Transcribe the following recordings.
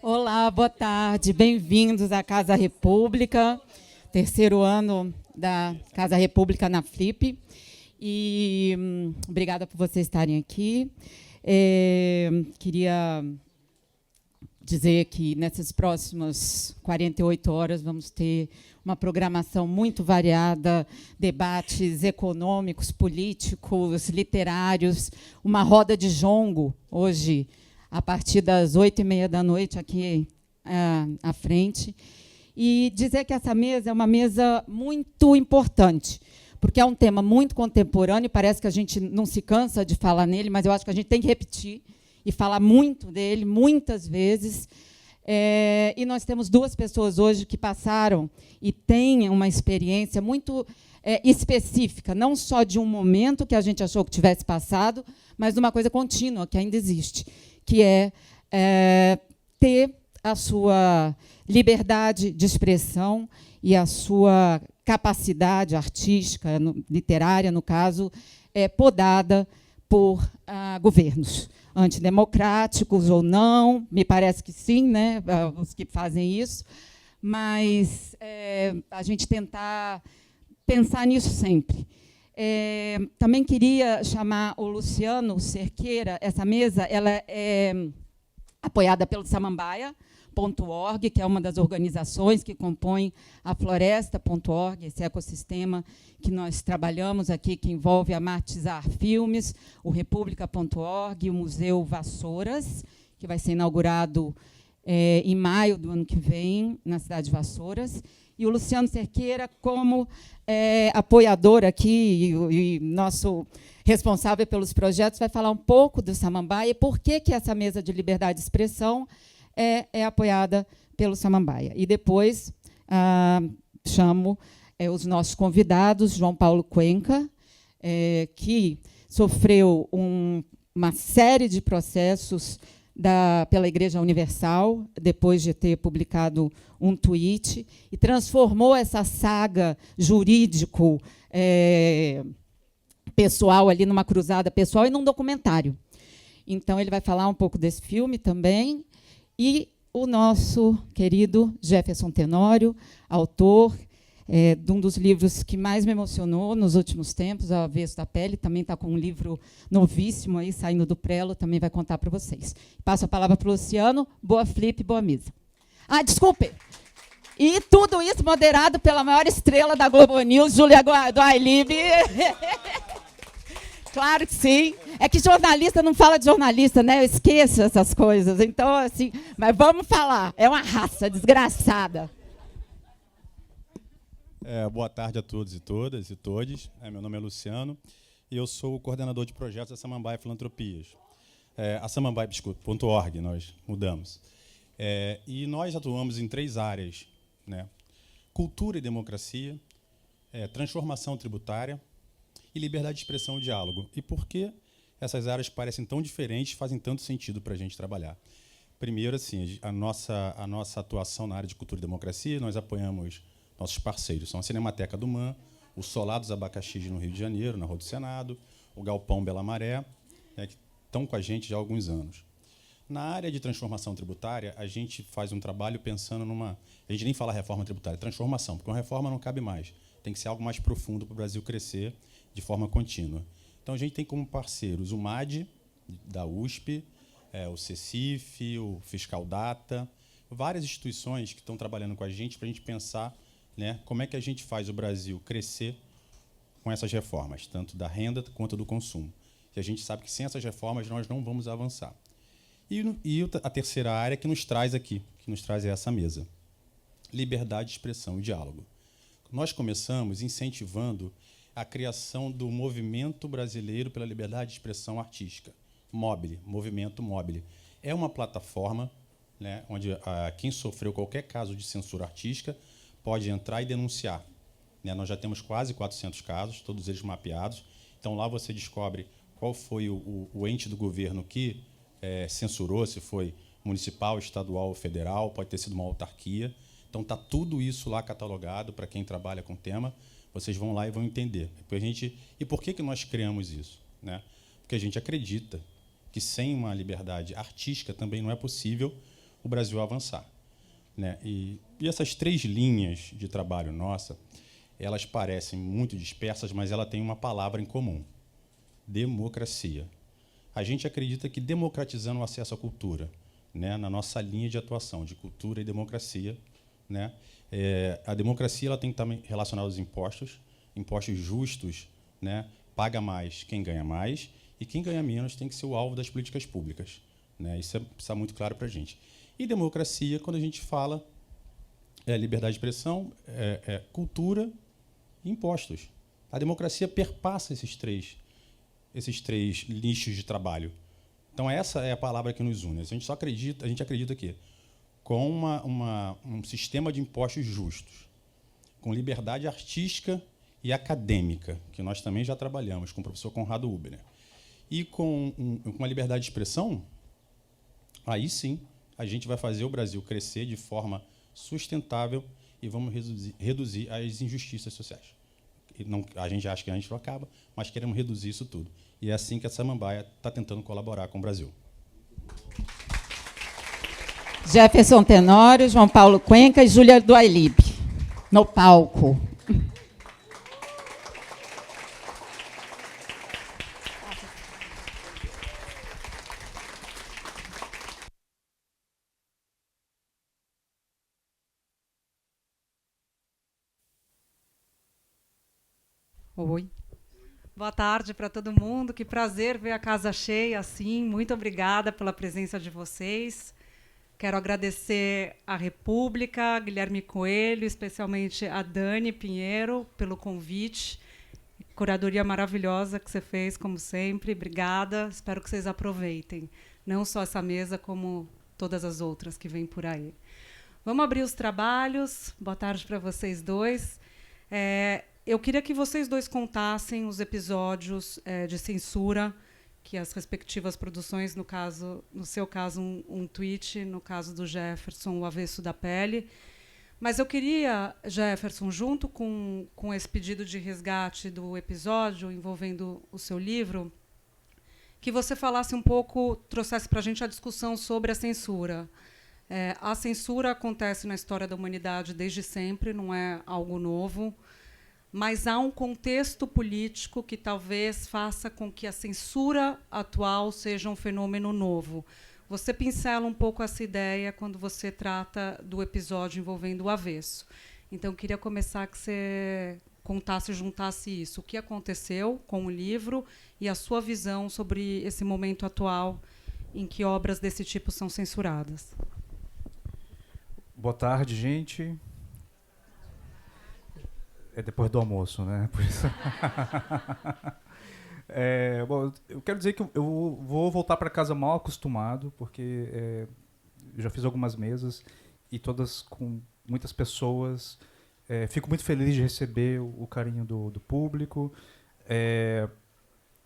Olá, boa tarde, bem-vindos à Casa República, terceiro ano da Casa República na Flip. E obrigada por vocês estarem aqui. Queria dizer que nessas próximas 48 horas vamos ter uma programação muito variada, debates econômicos, políticos, literários, uma roda de jongo hoje, a partir das 8h30 da noite, aqui à frente. E dizer que essa mesa é uma mesa muito importante, porque é um tema muito contemporâneo, parece que a gente não se cansa de falar nele, mas eu acho que a gente tem que repetir e falar muito dele, muitas vezes. E nós temos duas pessoas hoje que passaram e têm uma experiência muito específica, não só de um momento que a gente achou que tivesse passado, mas de uma coisa contínua, que ainda existe, que é ter a sua liberdade de expressão e a sua capacidade artística, literária, no caso, podada por governos antidemocráticos ou não, me parece que sim, né, os que fazem isso, mas a gente tentar pensar nisso sempre. Também queria chamar o Luciano Cerqueira. Essa mesa ela é apoiada pelo Samambaia.org, que é uma das organizações que compõem a Floresta.org, esse ecossistema que nós trabalhamos aqui, que envolve a Matizar Filmes, o República.org e o Museu Vassouras, que vai ser inaugurado em maio do ano que vem, na cidade de Vassouras. E o Luciano Cerqueira, como apoiador aqui e nosso responsável pelos projetos, vai falar um pouco do Samambaia e por que essa mesa de liberdade de expressão é apoiada pelo Samambaia. E depois chamo os nossos convidados, João Paulo Cuenca, que sofreu uma série de processos pela Igreja Universal, depois de ter publicado um tweet, e transformou essa saga jurídico pessoal ali numa cruzada pessoal e num documentário. Então, ele vai falar um pouco desse filme também. E o nosso querido Jefferson Tenório, autor de um dos livros que mais me emocionou nos últimos tempos, A Avesso da Pele, também está com um livro novíssimo aí, saindo do prelo, também vai contar para vocês. Passo a palavra para o Luciano. Boa Flip, boa mesa. Desculpe. E tudo isso moderado pela maior estrela da Globo News, Júlia Guailibe. Claro que sim. É que jornalista não fala de jornalista, né? Eu esqueço essas coisas. Então, assim, mas vamos falar. É uma raça desgraçada. Boa tarde a todos e todas e todes. Meu nome é Luciano e eu sou o coordenador de projetos da Samambaia Filantropias. A Samambaia.org, nós mudamos. E nós atuamos em 3 áreas, né? Cultura e democracia, transformação tributária e liberdade de expressão e diálogo. E por que essas áreas parecem tão diferentes, fazem tanto sentido para a gente trabalhar? Primeiro, assim, a nossa atuação na área de cultura e democracia, nós apoiamos nossos parceiros. São a Cinemateca do MAN, o Solados Abacaxi no Rio de Janeiro, na Rua do Senado, o Galpão Bela Maré, que estão com a gente já há alguns anos. Na área de transformação tributária, a gente faz um trabalho pensando numa... A gente nem fala reforma tributária, transformação, porque uma reforma não cabe mais. Tem que ser algo mais profundo para o Brasil crescer de forma contínua. Então, a gente tem como parceiros o MAD, da USP, o CECIF, o Fiscal Data, várias instituições que estão trabalhando com a gente para a gente pensar, né, como é que a gente faz o Brasil crescer com essas reformas, tanto da renda quanto do consumo. E a gente sabe que sem essas reformas nós não vamos avançar. E a terceira área que nos traz aqui, que nos traz essa mesa, liberdade de expressão e diálogo. Nós começamos incentivando a criação do Movimento Brasileiro pela Liberdade de Expressão Artística, Mobile, Movimento Mobile. É uma plataforma, né, onde quem sofreu qualquer caso de censura artística pode entrar e denunciar. Nós já temos quase 400 casos, todos eles mapeados. Então, lá você descobre qual foi o ente do governo que censurou, se foi municipal, estadual ou federal, pode ter sido uma autarquia. Então, está tudo isso lá catalogado para quem trabalha com o tema. Vocês vão lá e vão entender. E por que nós criamos isso? Porque a gente acredita que sem uma liberdade artística também não é possível o Brasil a avançar, né? E essas 3 linhas de trabalho nossa, elas parecem muito dispersas, mas ela tem uma palavra em comum: democracia. A gente acredita que democratizando o acesso à cultura, né, na nossa linha de atuação de cultura e democracia, né, a democracia ela tem que estar relacionada aos impostos, impostos justos, né, paga mais quem ganha mais, e quem ganha menos tem que ser o alvo das políticas públicas, né? Isso está muito claro para a gente. E democracia, quando a gente fala, liberdade de expressão, cultura e impostos. A democracia perpassa esses três nichos de trabalho. Então, essa é a palavra que nos une. A gente acredita que, com um sistema de impostos justos, com liberdade artística e acadêmica, que nós também já trabalhamos com o professor Conrado Huber, e com uma liberdade de expressão, aí sim a gente vai fazer o Brasil crescer de forma sustentável e vamos reduzir as injustiças sociais. Não, a gente acha que a gente não acaba, mas queremos reduzir isso tudo. E é assim que a Samambaia está tentando colaborar com o Brasil. Jefferson Tenório, João Paulo Cuenca e Júlia Duailib, no palco. Oi. Boa tarde para todo mundo. Que prazer ver a casa cheia assim. Muito obrigada pela presença de vocês. Quero agradecer à República, Guilherme Coelho, especialmente a Dani Pinheiro, pelo convite. Curadoria maravilhosa que você fez, como sempre. Obrigada. Espero que vocês aproveitem. Não só essa mesa, como todas as outras que vêm por aí. Vamos abrir os trabalhos. Boa tarde para vocês dois. Eu queria que vocês dois contassem os episódios de censura que as respectivas produções, no seu caso, um tweet, no caso do Jefferson, o Avesso da Pele. Mas eu queria, Jefferson, junto com esse pedido de resgate do episódio envolvendo o seu livro, que você falasse um pouco, trouxesse para a gente a discussão sobre a censura. A censura acontece na história da humanidade desde sempre, não é algo novo. Mas há um contexto político que talvez faça com que a censura atual seja um fenômeno novo. Você pincela um pouco essa ideia quando você trata do episódio envolvendo o Avesso. Então, eu queria começar que você contasse, juntasse isso. O que aconteceu com o livro e a sua visão sobre esse momento atual em que obras desse tipo são censuradas. Boa tarde, gente. É depois do almoço, né? Por isso. Bom, eu quero dizer que eu vou voltar para casa mal acostumado, porque eu já fiz algumas mesas e todas com muitas pessoas. Fico muito feliz de receber o carinho do público.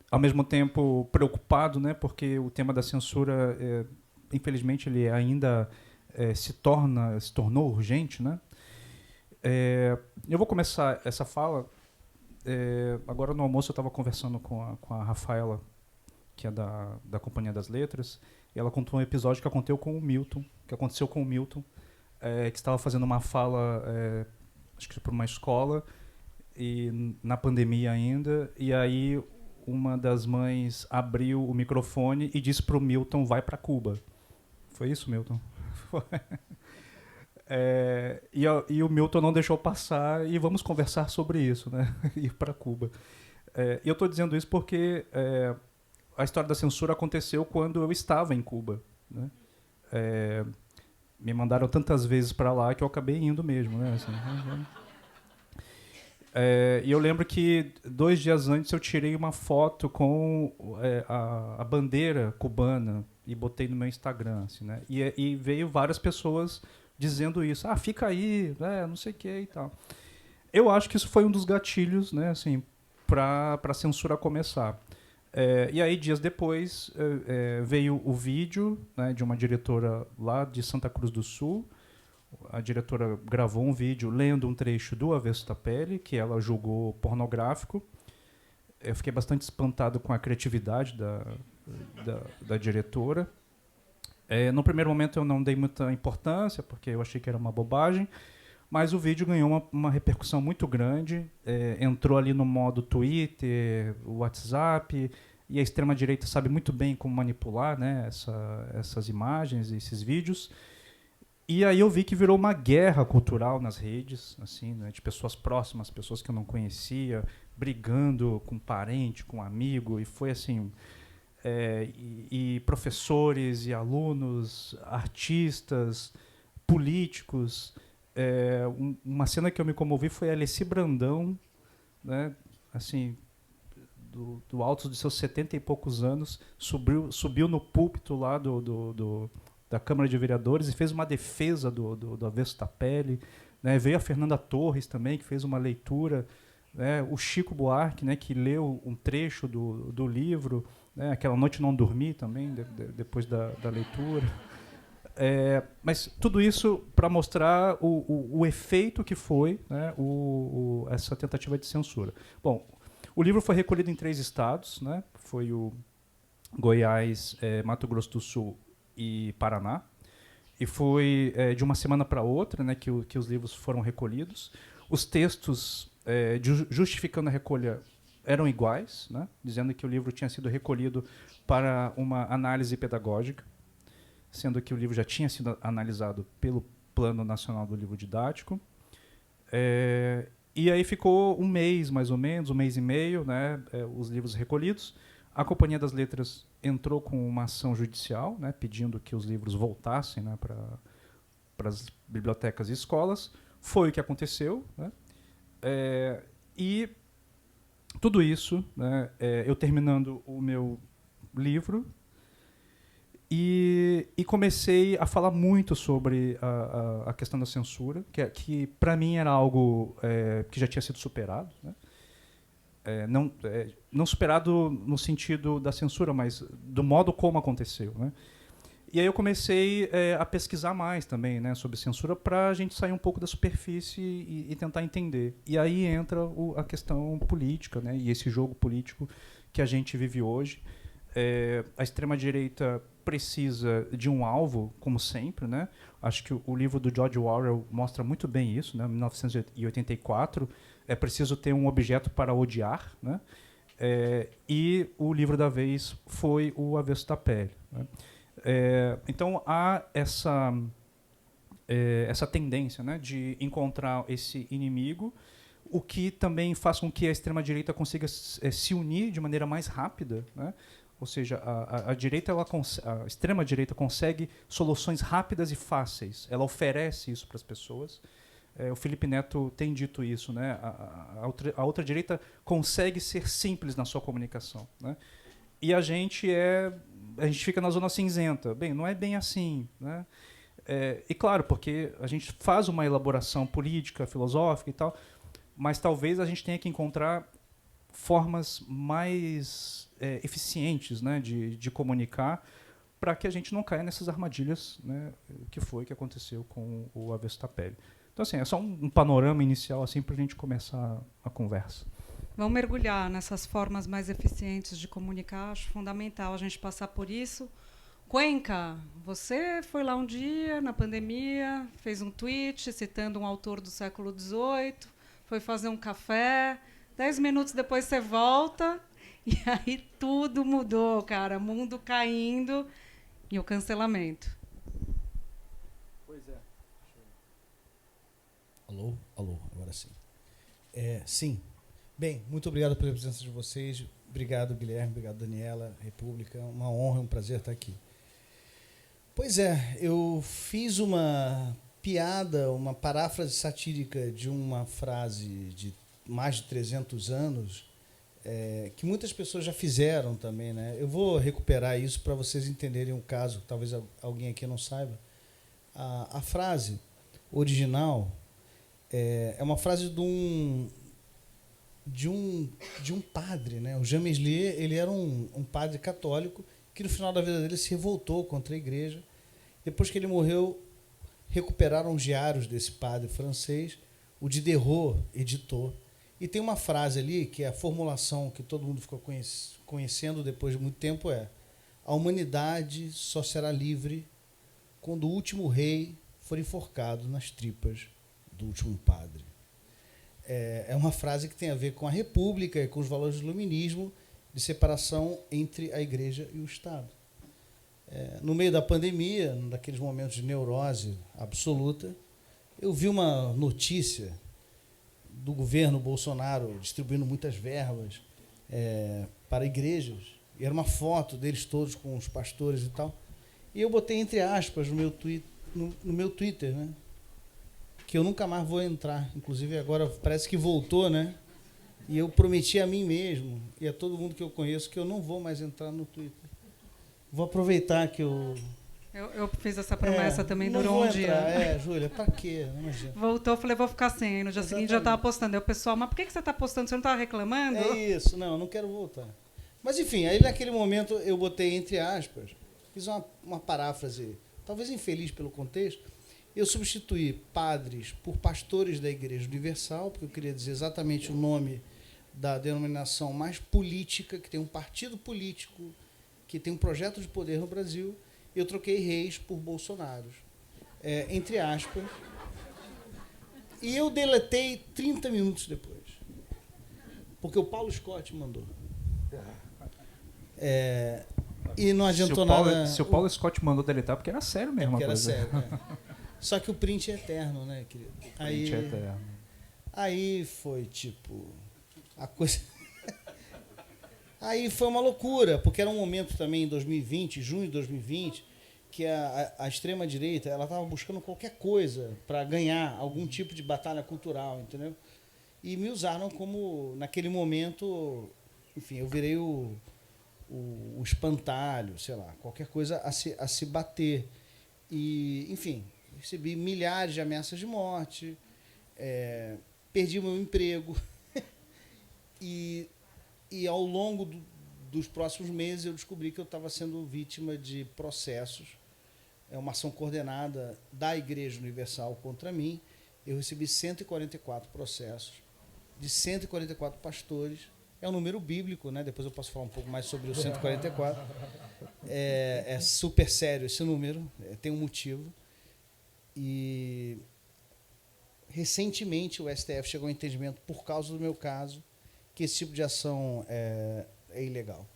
Ao mesmo tempo preocupado, né? Porque o tema da censura, infelizmente, ele ainda se tornou urgente, né? Eu vou começar essa fala. Agora no almoço eu estava conversando com a Rafaela, que é da Companhia das Letras, e ela contou um episódio que aconteceu com o Milton, que estava fazendo uma fala, acho que para uma escola, e na pandemia ainda, e aí uma das mães abriu o microfone e disse para o Milton: vai para Cuba. Foi isso, Milton? Foi. E o Milton não deixou passar, e vamos conversar sobre isso, né? Ir para Cuba. E eu estou dizendo isso porque a história da censura aconteceu quando eu estava em Cuba, né? Me mandaram tantas vezes para lá que eu acabei indo mesmo, né? Assim, e eu lembro que 2 dias antes eu tirei uma foto com a bandeira cubana e botei no meu Instagram, assim, né? E veio várias pessoas dizendo isso, fica aí, não sei o que e tal. Eu acho que isso foi um dos gatilhos, né, assim, para a censura começar. E aí, dias depois, veio o vídeo, né, de uma diretora lá de Santa Cruz do Sul. A diretora gravou um vídeo lendo um trecho do Avesso da Pele, que ela julgou pornográfico. Eu fiquei bastante espantado com a criatividade da diretora. No primeiro momento eu não dei muita importância, porque eu achei que era uma bobagem, mas o vídeo ganhou uma repercussão muito grande, entrou ali no modo Twitter, WhatsApp, e a extrema-direita sabe muito bem como manipular, né, essas imagens, esses vídeos. E aí eu vi que virou uma guerra cultural nas redes, assim, né, de pessoas próximas, pessoas que eu não conhecia, brigando com parente, com amigo, e foi assim... e professores e alunos, artistas, políticos. Uma cena que eu me comovi foi a Alessi Brandão, né, assim, do alto de seus 70 e poucos anos, subiu no púlpito lá da Câmara de Vereadores e fez uma defesa do Avesso da Pele. Né, veio a Fernanda Torres também, que fez uma leitura. Né, o Chico Buarque, né, que leu um trecho do livro. Né, aquela noite não dormi também, depois da leitura. Mas tudo isso para mostrar o efeito que foi, né, essa tentativa de censura. Bom, o livro foi recolhido em 3 estados, né, foi o Goiás, Mato Grosso do Sul e Paraná. E foi de uma semana para outra, né, que os livros foram recolhidos. Os textos justificando a recolha eram iguais, né, dizendo que o livro tinha sido recolhido para uma análise pedagógica, sendo que o livro já tinha sido analisado pelo Plano Nacional do Livro Didático. E aí ficou um mês, mais ou menos, um mês e meio, né, os livros recolhidos. A Companhia das Letras entrou com uma ação judicial, né, pedindo que os livros voltassem, né, para as bibliotecas e escolas. Foi o que aconteceu. Né, e tudo isso, né, eu terminando o meu livro, e comecei a falar muito sobre a questão da censura, que para mim era algo que já tinha sido superado. Né? Não superado no sentido da censura, mas do modo como aconteceu. Né? E aí eu comecei a pesquisar mais também, né, sobre censura, para a gente sair um pouco da superfície e tentar entender. E aí entra a questão política, né, e esse jogo político que a gente vive hoje. A extrema-direita precisa de um alvo, como sempre. Né? Acho que o livro do George Orwell mostra muito bem isso, né? 1984, é preciso ter um objeto para odiar. Né? E o livro da vez foi o Avesso da Pele. Né? Então há essa tendência, né, de encontrar esse inimigo, o que também faz com que a extrema-direita consiga se unir de maneira mais rápida. Né? Ou seja, a extrema-direita consegue soluções rápidas e fáceis. Ela oferece isso para as pessoas. O Felipe Neto tem dito isso. Né? A outra direita consegue ser simples na sua comunicação. Né? E a gente fica na zona cinzenta. Bem, não é bem assim. Né? E claro, porque a gente faz uma elaboração política, filosófica e tal, mas talvez a gente tenha que encontrar formas mais eficientes, né, de comunicar, para que a gente não caia nessas armadilhas, né, que aconteceu com o Avesso da Pele. Então, assim, é só um panorama inicial assim, para a gente começar a conversa. Vamos mergulhar nessas formas mais eficientes de comunicar. Acho fundamental a gente passar por isso. Cuenca, você foi lá um dia, na pandemia, fez um tweet citando um autor do século XVIII, foi fazer um café, 10 minutos depois você volta, e aí tudo mudou, cara. Mundo caindo e o cancelamento. Pois é. Alô? Alô, agora sim. Sim. Bem, muito obrigado pela presença de vocês. Obrigado, Guilherme. Obrigado, Daniela, República. Uma honra, um prazer estar aqui. Pois é, eu fiz uma piada, uma paráfrase satírica de uma frase de mais de 300 anos, que muitas pessoas já fizeram também. Né? Eu vou recuperar isso para vocês entenderem um caso, talvez alguém aqui não saiba. A frase original é uma frase de um padre. Né? O Jean Meslier, ele era um padre católico que no final da vida dele se revoltou contra a igreja. Depois que ele morreu, recuperaram os diários desse padre francês, o Diderot editou. E tem uma frase ali, que é a formulação que todo mundo ficou conhecendo depois de muito tempo, a humanidade só será livre quando o último rei for enforcado nas tripas do último padre. É uma frase que tem a ver com a República e com os valores do iluminismo de separação entre a Igreja e o Estado. No meio da pandemia, naqueles momentos de neurose absoluta, eu vi uma notícia do governo Bolsonaro distribuindo muitas verbas para igrejas, e era uma foto deles todos com os pastores e tal, e eu botei entre aspas no meu Twitter, né, que eu nunca mais vou entrar, inclusive agora parece que voltou, né, e eu prometi a mim mesmo e a todo mundo que eu conheço que eu não vou mais entrar no Twitter. Vou aproveitar que eu fiz essa promessa também, não durou vou um dia. entrar. Júlia, pra quê? Não imagina. Voltou, falei, vou ficar sem. Aí no dia seguinte já estava postando. Aí o pessoal, mas por que você está postando? Você não estava reclamando? É isso, não quero voltar. Mas, enfim, aí naquele momento eu botei entre aspas, fiz uma paráfrase, talvez infeliz pelo contexto, eu substituí padres por pastores da Igreja Universal, porque eu queria dizer exatamente o nome da denominação mais política, que tem um partido político, que tem um projeto de poder no Brasil. Eu troquei reis por Bolsonaros, entre aspas, e eu deletei 30 minutos depois, porque o Paulo Scott mandou. E não adiantou nada. Se o Paulo Scott mandou deletar, porque era sério mesmo. Porque era sério, Só que o print é eterno, né, querido? Print é eterno. Aí foi tipo a coisa. Aí foi uma loucura, porque era um momento também em 2020, junho de 2020, que a extrema-direita ela estava buscando qualquer coisa para ganhar algum tipo de batalha cultural, entendeu? E me usaram como, naquele momento, enfim, eu virei o espantalho, sei lá, qualquer coisa a se bater. E, enfim, recebi milhares de ameaças de morte, perdi meu emprego. E ao longo dos próximos meses eu descobri que eu estava sendo vítima de processos. É uma ação coordenada da Igreja Universal contra mim. Eu recebi 144 processos de 144 pastores. É um número bíblico, né? Depois eu posso falar um pouco mais sobre o 144. É super sério esse número, tem um motivo. E recentemente o STF chegou ao entendimento, por causa do meu caso, que esse tipo de ação é ilegal,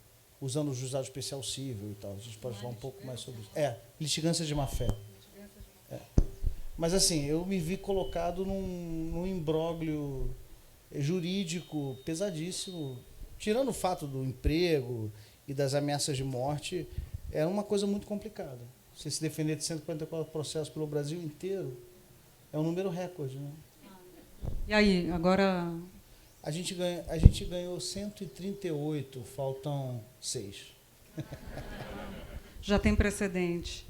usando o juizado especial civil e tal. A gente pode falar um pouco mais sobre isso. Litigância de má-fé. Mas, assim, eu me vi colocado num imbróglio jurídico pesadíssimo. Tirando o fato do emprego e das ameaças de morte, era uma coisa muito complicada. Você se defender de 144 processos pelo Brasil inteiro é um número recorde, né? E aí, agora... A gente ganhou 138, faltam 6. Já tem precedente.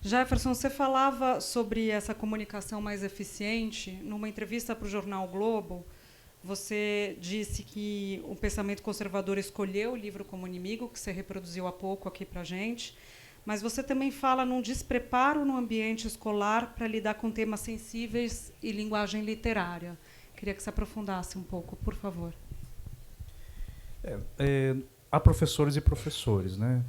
Jefferson, você falava sobre essa comunicação mais eficiente. Numa entrevista para o jornal o Globo, você disse que o pensamento conservador escolheu o livro como inimigo, que você reproduziu há pouco aqui para a gente, mas você também fala num despreparo no ambiente escolar para lidar com temas sensíveis e linguagem literária. Queria que você aprofundasse um pouco, por favor. Há professores e professores, né?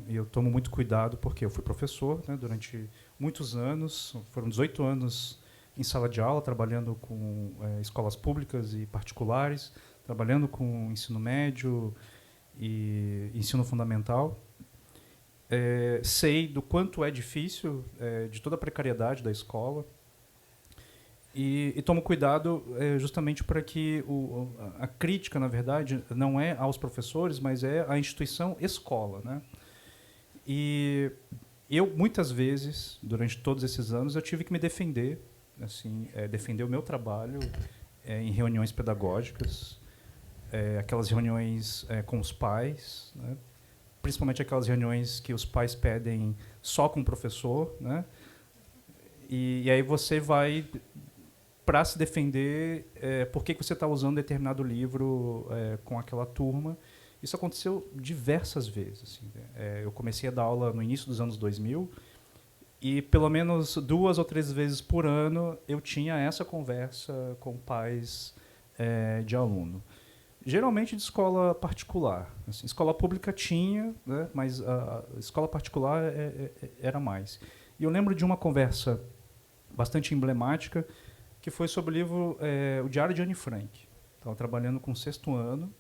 E eu tomo muito cuidado porque eu fui professor, né, durante muitos anos, foram 18 anos em sala de aula, trabalhando com escolas públicas e particulares, trabalhando com ensino médio e ensino fundamental. Sei do quanto é difícil, de toda a precariedade da escola, e tomo cuidado justamente para que a crítica, na verdade, não é aos professores, mas é à instituição escola, né? E eu, muitas vezes, durante todos esses anos, eu tive que me defender, assim, defender o meu trabalho em reuniões pedagógicas, aquelas reuniões com os pais, né? Principalmente aquelas reuniões que os pais pedem só com o professor, né? E aí você vai... para se defender por que você está usando determinado livro com aquela turma. Isso aconteceu diversas vezes. Assim, eu comecei a dar aula no início dos anos 2000 e pelo menos 2 ou 3 vezes por ano eu tinha essa conversa com pais de aluno. Geralmente de escola particular. Assim, escola pública tinha, né, mas a escola particular era mais. E eu lembro de uma conversa bastante emblemática, que foi sobre o livro O Diário de Anne Frank. Estava trabalhando com o 6º ano,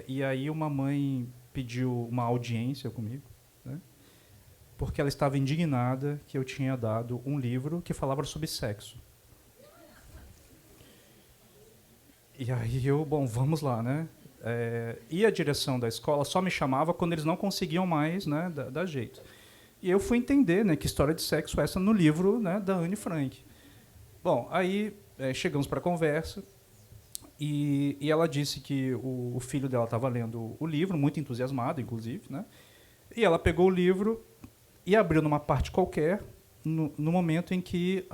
e aí uma mãe pediu uma audiência comigo, né, porque ela estava indignada que eu tinha dado um livro que falava sobre sexo. E aí bom, vamos lá, né? E a direção da escola só me chamava quando eles não conseguiam mais, né, dar jeito. E eu fui entender, né, que história de sexo é essa no livro, né, da Anne Frank. Bom, aí chegamos para a conversa e ela disse que o filho dela estava lendo o livro, muito entusiasmado, inclusive, né? E ela pegou o livro e abriu numa parte qualquer, no momento em que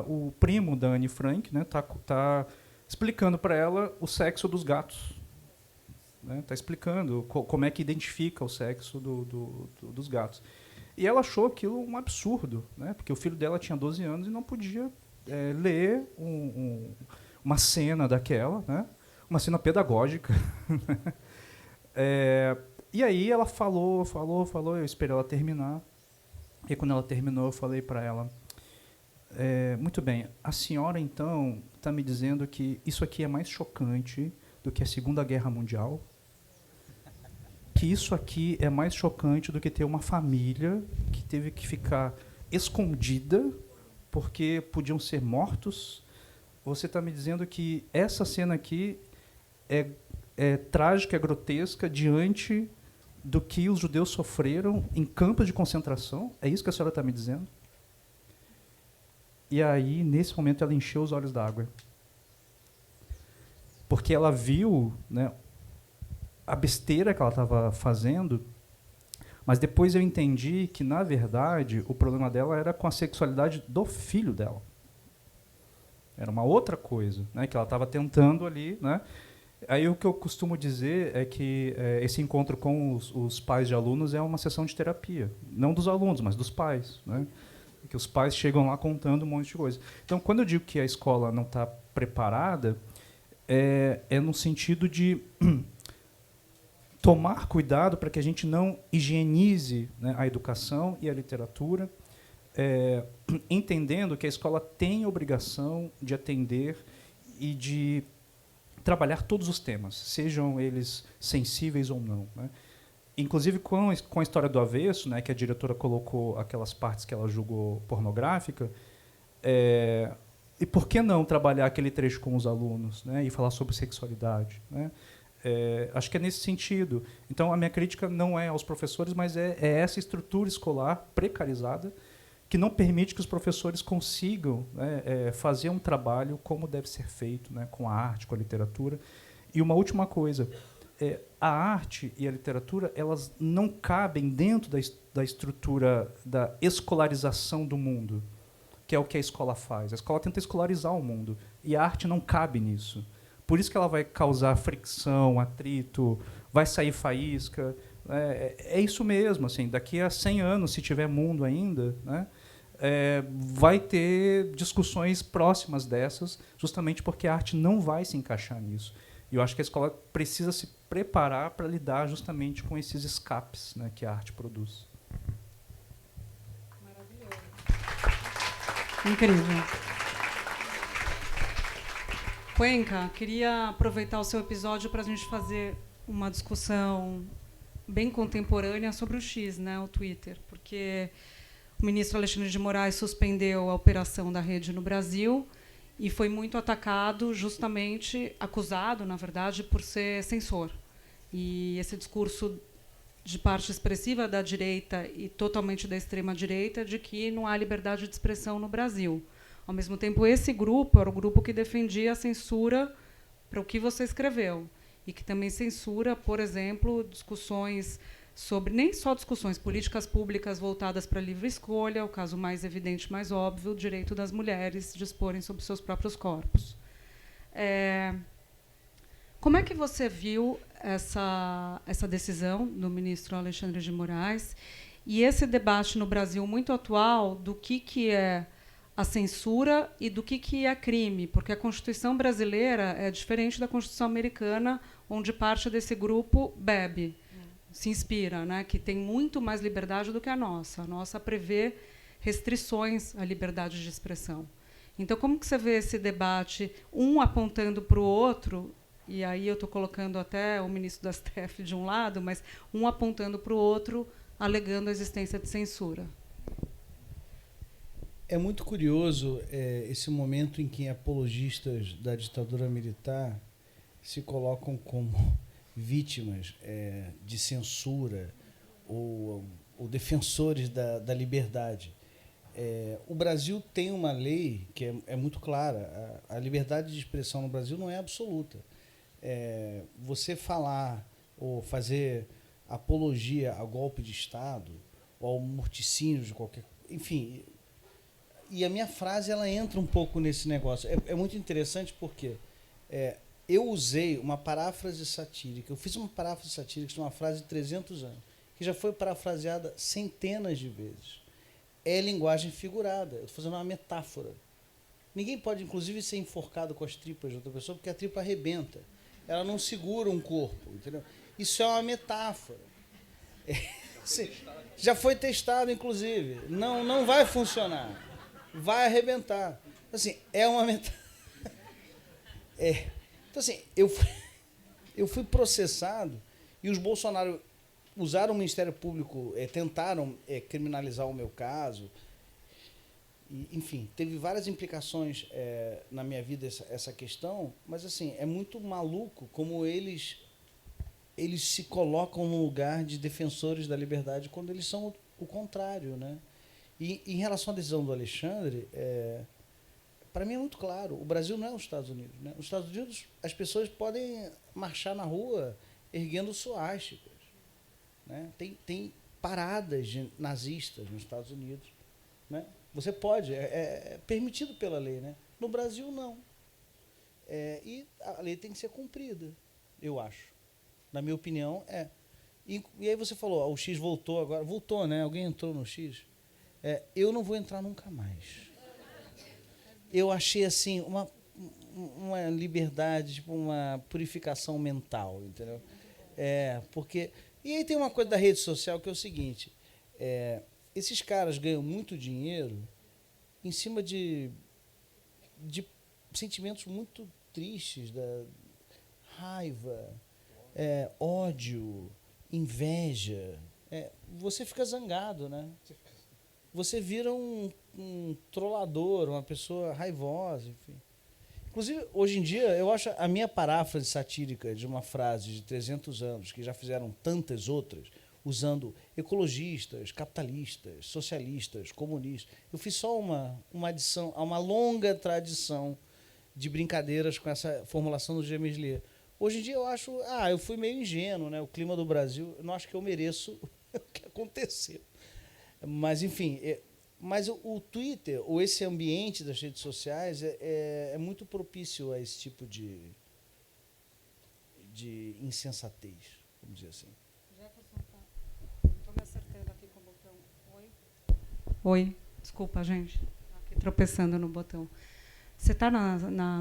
o primo da Anne Frank, né, tá explicando para ela o sexo dos gatos. Está explicando como é que identifica o sexo dos gatos. E ela achou aquilo um absurdo, né, porque o filho dela tinha 12 anos e não podia ler uma cena daquela, né, uma cena pedagógica. E aí ela falou, eu esperei ela terminar. E quando ela terminou, eu falei para ela, muito bem, a senhora, então, está me dizendo que isso aqui é mais chocante do que a Segunda Guerra Mundial? Que isso aqui é mais chocante do que ter uma família que teve que ficar escondida porque podiam ser mortos? Você está me dizendo que essa cena aqui é trágica, é grotesca diante do que os judeus sofreram em campos de concentração? É isso que a senhora está me dizendo? E aí, nesse momento, ela encheu os olhos d'água. Porque ela viu, né, a besteira que ela estava fazendo, mas depois eu entendi que, na verdade, o problema dela era com a sexualidade do filho dela. Era uma outra coisa, né, que ela estava tentando ali, né. Aí o que eu costumo dizer é que esse encontro com os pais de alunos é uma sessão de terapia. Não dos alunos, mas dos pais, né? Que os pais chegam lá contando um monte de coisa. Então, quando eu digo que a escola não está preparada, é no sentido de tomar cuidado para que a gente não higienize, né, a educação e a literatura, entendendo que a escola tem a obrigação de atender e de trabalhar todos os temas, sejam eles sensíveis ou não, né? Inclusive com a história do avesso, né, que a diretora colocou aquelas partes que ela julgou pornográfica, e por que não trabalhar aquele trecho com os alunos, né, e falar sobre sexualidade, né? Acho que é nesse sentido. Então, a minha crítica não é aos professores, mas é essa estrutura escolar precarizada que não permite que os professores consigam, né, fazer um trabalho como deve ser feito, né, com a arte, com a literatura. E uma última coisa, a arte e a literatura, elas não cabem dentro da estrutura da escolarização do mundo, que é o que a escola faz. A escola tenta escolarizar o mundo, e a arte não cabe nisso. Por isso que ela vai causar fricção, atrito, vai sair faísca. É isso mesmo. Assim, daqui a 100 anos, se tiver mundo ainda, né, vai ter discussões próximas dessas, justamente porque a arte não vai se encaixar nisso. E eu acho que a escola precisa se preparar para lidar justamente com esses escapes, né, que a arte produz. Maravilhoso. Incrível. Cuenca, queria aproveitar o seu episódio para a gente fazer uma discussão bem contemporânea sobre o X, né, o Twitter, porque o ministro Alexandre de Moraes suspendeu a operação da rede no Brasil e foi muito atacado, justamente acusado, na verdade, por ser censor. E esse discurso de parte expressiva da direita e totalmente da extrema-direita de que não há liberdade de expressão no Brasil. Ao mesmo tempo, esse grupo era o grupo que defendia a censura para o que você escreveu e que também censura, por exemplo, discussões sobre, nem só discussões, políticas públicas voltadas para a livre escolha, o caso mais evidente, mais óbvio, o direito das mulheres disporem sobre seus próprios corpos. Como é que você viu essa decisão do ministro Alexandre de Moraes e esse debate no Brasil muito atual do que é a censura e do que é crime? Porque a Constituição brasileira é diferente da Constituição americana, onde parte desse grupo bebe. se inspira, né, que tem muito mais liberdade do que a nossa. A nossa prevê restrições à liberdade de expressão. Então, como que você vê esse debate, um apontando para o outro, e aí eu estou colocando até o ministro da STF de um lado, mas um apontando para o outro, alegando a existência de censura? É muito curioso esse momento em que apologistas da ditadura militar se colocam como vítimas de censura ou defensores da liberdade. O Brasil tem uma lei que é muito clara. A liberdade de expressão no Brasil não é absoluta. Você falar ou fazer apologia a golpe de Estado ou ao morticínio de qualquer... Enfim, e a minha frase ela entra um pouco nesse negócio. É muito interessante porque eu usei uma paráfrase satírica. Eu fiz uma paráfrase satírica de uma frase de 300 anos, que já foi parafraseada centenas de vezes. É linguagem figurada. Eu estou fazendo uma metáfora. Ninguém pode, inclusive, ser enforcado com as tripas de outra pessoa, porque a tripa arrebenta. Ela não segura um corpo, entendeu? Isso é uma metáfora. Já foi testado, inclusive. Não vai funcionar. Vai arrebentar. Assim, é uma metáfora. Então, assim, eu fui processado e os Bolsonaro usaram o Ministério Público, tentaram criminalizar o meu caso. E, enfim, teve várias implicações na minha vida essa questão, mas assim, é muito maluco como eles se colocam no lugar de defensores da liberdade quando eles são o contrário, né? E em relação à decisão do Alexandre, para mim é muito claro, o Brasil não é os Estados Unidos, né? Nos Estados Unidos as pessoas podem marchar na rua erguendo suásticas, né? Tem paradas de nazistas nos Estados Unidos, né? Você pode, é permitido pela lei, né? No Brasil, não. E a lei tem que ser cumprida, eu acho. Na minha opinião, E aí você falou, o X voltou agora. Voltou, né? Alguém entrou no X? Eu não vou entrar nunca mais. Eu achei, assim, uma liberdade, tipo, uma purificação mental, entendeu? Porque... E aí tem uma coisa da rede social que é o seguinte... esses caras ganham muito dinheiro em cima de sentimentos muito tristes, da raiva, ódio, inveja. Você fica zangado, né? Você vira um trollador, uma pessoa raivosa, enfim. Inclusive, hoje em dia, eu acho a minha paráfrase satírica de uma frase de 300 anos, que já fizeram tantas outras, usando ecologistas, capitalistas, socialistas, comunistas. Eu fiz só uma adição a uma longa tradição de brincadeiras com essa formulação do James Lee. Hoje em dia eu acho, eu fui meio ingênuo, né? O clima do Brasil, eu não acho que eu mereço o que aconteceu. Mas, enfim, mas o Twitter, ou esse ambiente das redes sociais, é muito propício a esse tipo de insensatez, vamos dizer assim. Estou me acertando aqui com o botão. Oi, desculpa, gente. Aqui tropeçando no botão. Você está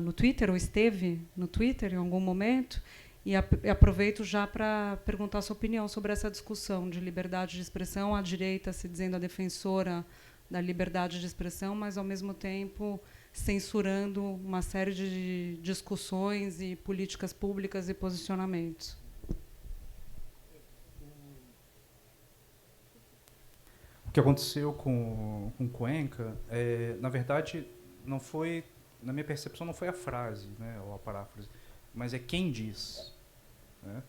no Twitter, ou esteve no Twitter em algum momento? E aproveito já para perguntar a sua opinião sobre essa discussão de liberdade de expressão, a direita se dizendo a defensora da liberdade de expressão, mas, ao mesmo tempo, censurando uma série de discussões e políticas públicas e posicionamentos. O que aconteceu com Cuenca, na verdade, não foi, na minha percepção, não foi a frase, né, ou a paráfrase, mas é quem diz. Né?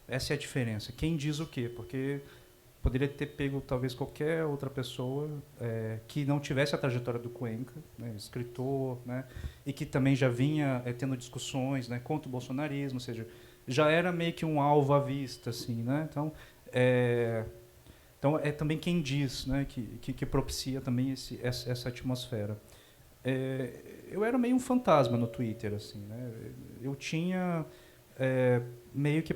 Essa é a diferença. Quem diz o quê? Porque poderia ter pego talvez qualquer outra pessoa que não tivesse a trajetória do Cuenca, né, escritor, né, e que também já vinha tendo discussões, né, contra o bolsonarismo, ou seja, já era meio que um alvo à vista, assim, né? Então é também quem diz, né, que propicia também essa atmosfera. Eu era meio um fantasma no Twitter, assim, né? Eu tinha meio que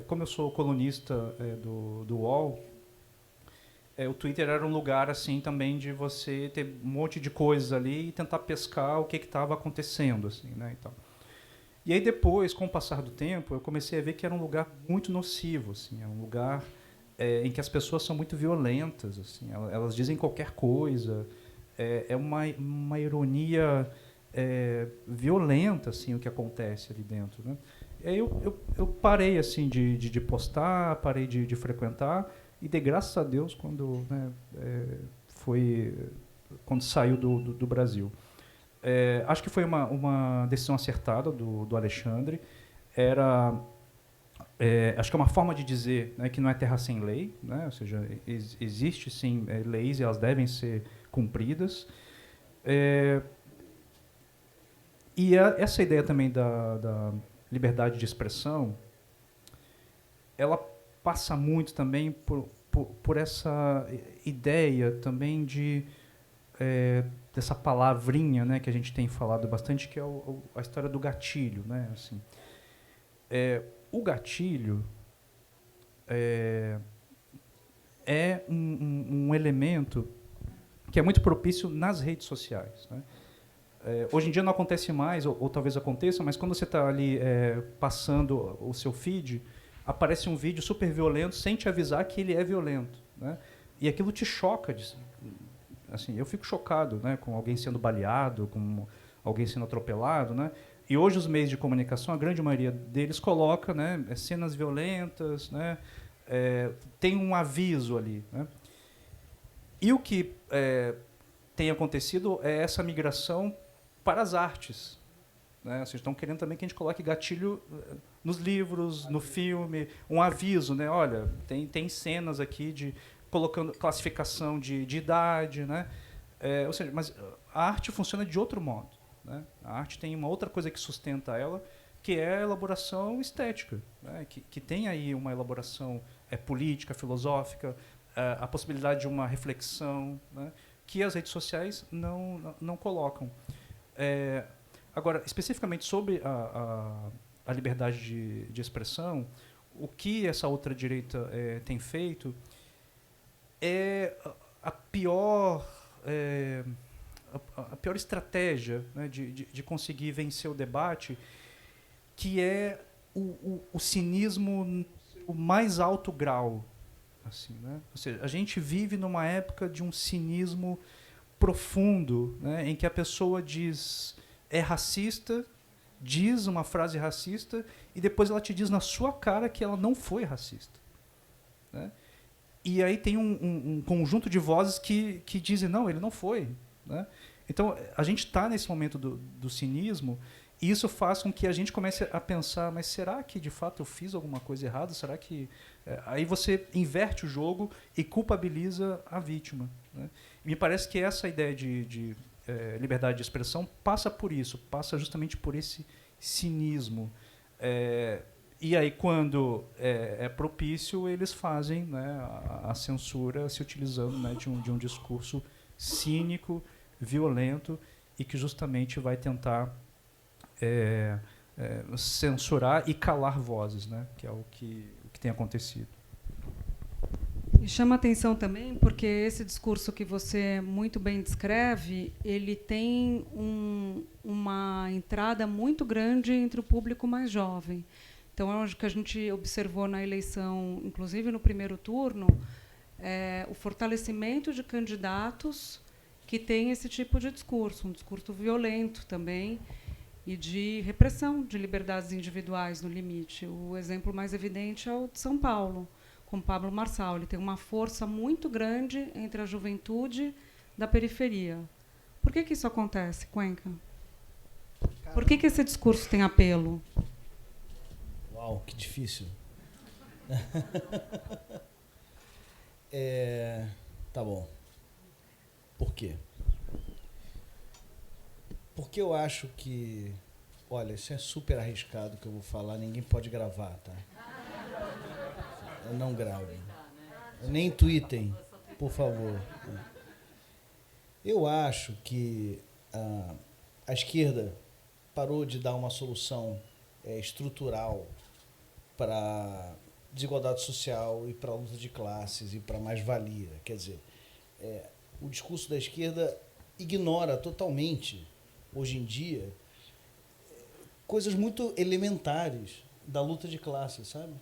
como eu sou colunista do UOL, o Twitter era um lugar assim também de você ter um monte de coisas ali e tentar pescar o que estava acontecendo, assim, né? Então, E aí depois, com o passar do tempo, eu comecei a ver que era um lugar muito nocivo, assim, é um lugar em que as pessoas são muito violentas, assim, elas dizem qualquer coisa, é uma ironia violenta, assim, o que acontece ali dentro, né? E aí eu parei assim de postar, parei de frequentar, e dei graças a Deus quando, né, quando saiu do Brasil. Acho que foi uma decisão acertada do Alexandre. Acho que é uma forma de dizer, né, que não é terra sem lei, né? Ou seja, existe sim leis e elas devem ser cumpridas. Essa ideia também da liberdade de expressão, ela passa muito também por essa ideia também dessa palavrinha, né, que a gente tem falado bastante, que é a história do gatilho, né? Assim, o gatilho é um elemento que é muito propício nas redes sociais, né? Hoje em dia não acontece mais, ou talvez aconteça, mas quando você está ali passando o seu feed, aparece um vídeo super violento sem te avisar que ele é violento, né? E aquilo te choca. Assim, eu fico chocado, né, com alguém sendo baleado, com alguém sendo atropelado, né? E hoje os meios de comunicação, a grande maioria deles coloca, né, cenas violentas, né, tem um aviso ali, né? E o que tem acontecido é essa migração para as artes, né? Vocês estão querendo também que a gente coloque gatilho nos livros, no filme, um aviso, né? Olha, tem cenas aqui colocando classificação de idade, né? Ou seja, mas a arte funciona de outro modo, né? A arte tem uma outra coisa que sustenta ela, que é a elaboração estética, né? Que tem aí uma elaboração política, filosófica, a possibilidade de uma reflexão, né? Que as redes sociais não colocam. Agora, especificamente sobre a liberdade de expressão, o que essa outra direita tem feito é a pior estratégia, né, de conseguir vencer o debate, que é o cinismo o mais alto grau. Assim, né? Ou seja, a gente vive numa época de um cinismo profundo, né, em que a pessoa é racista, diz uma frase racista e depois ela te diz na sua cara que ela não foi racista, né? E aí tem um conjunto de vozes que dizem não, ele não foi, né? Então a gente está nesse momento do cinismo, e isso faz com que a gente comece a pensar, mas será que de fato eu fiz alguma coisa errada? Será que aí você inverte o jogo e culpabiliza a vítima, né? E me parece que essa ideia de liberdade de expressão passa por isso, passa justamente por esse cinismo. E aí, quando é propício, eles fazem, né, a censura se utilizando, né, de um discurso cínico, violento, e que justamente vai tentar censurar e calar vozes, né, que é o que tem acontecido. E chama atenção também porque esse discurso que você muito bem descreve, ele tem uma entrada muito grande entre o público mais jovem. Então, é o que a gente observou na eleição, inclusive no primeiro turno, o fortalecimento de candidatos que têm esse tipo de discurso, um discurso violento também, e de repressão de liberdades individuais no limite. O exemplo mais evidente é o de São Paulo, com Pablo Marçal. Ele tem uma força muito grande entre a juventude da periferia. Por que isso acontece, Cuenca? Por que esse discurso tem apelo? Uau, que difícil. Tá bom. Por quê? Porque eu acho que... Olha, isso é super arriscado que eu vou falar, ninguém pode gravar, tá? Não gravem. Nem tweetem, por favor. Eu acho que a esquerda parou de dar uma solução estrutural para desigualdade social e para a luta de classes e para mais-valia. Quer dizer, o discurso da esquerda ignora totalmente, hoje em dia, coisas muito elementares da luta de classe, sabe?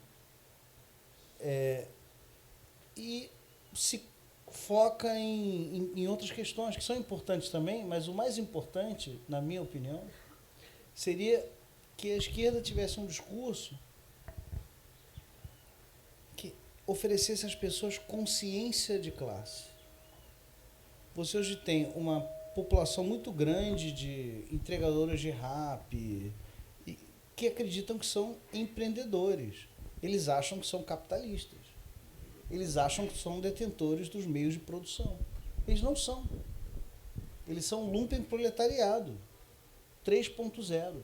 E se foca em outras questões que são importantes também, mas o mais importante, na minha opinião, seria que a esquerda tivesse um discurso que oferecesse às pessoas consciência de classe. Você hoje tem uma população muito grande de entregadores de rap que acreditam que são empreendedores. Eles acham que são capitalistas. Eles acham que são detentores dos meios de produção. Eles não são. Eles são lumpenproletariado 3.0,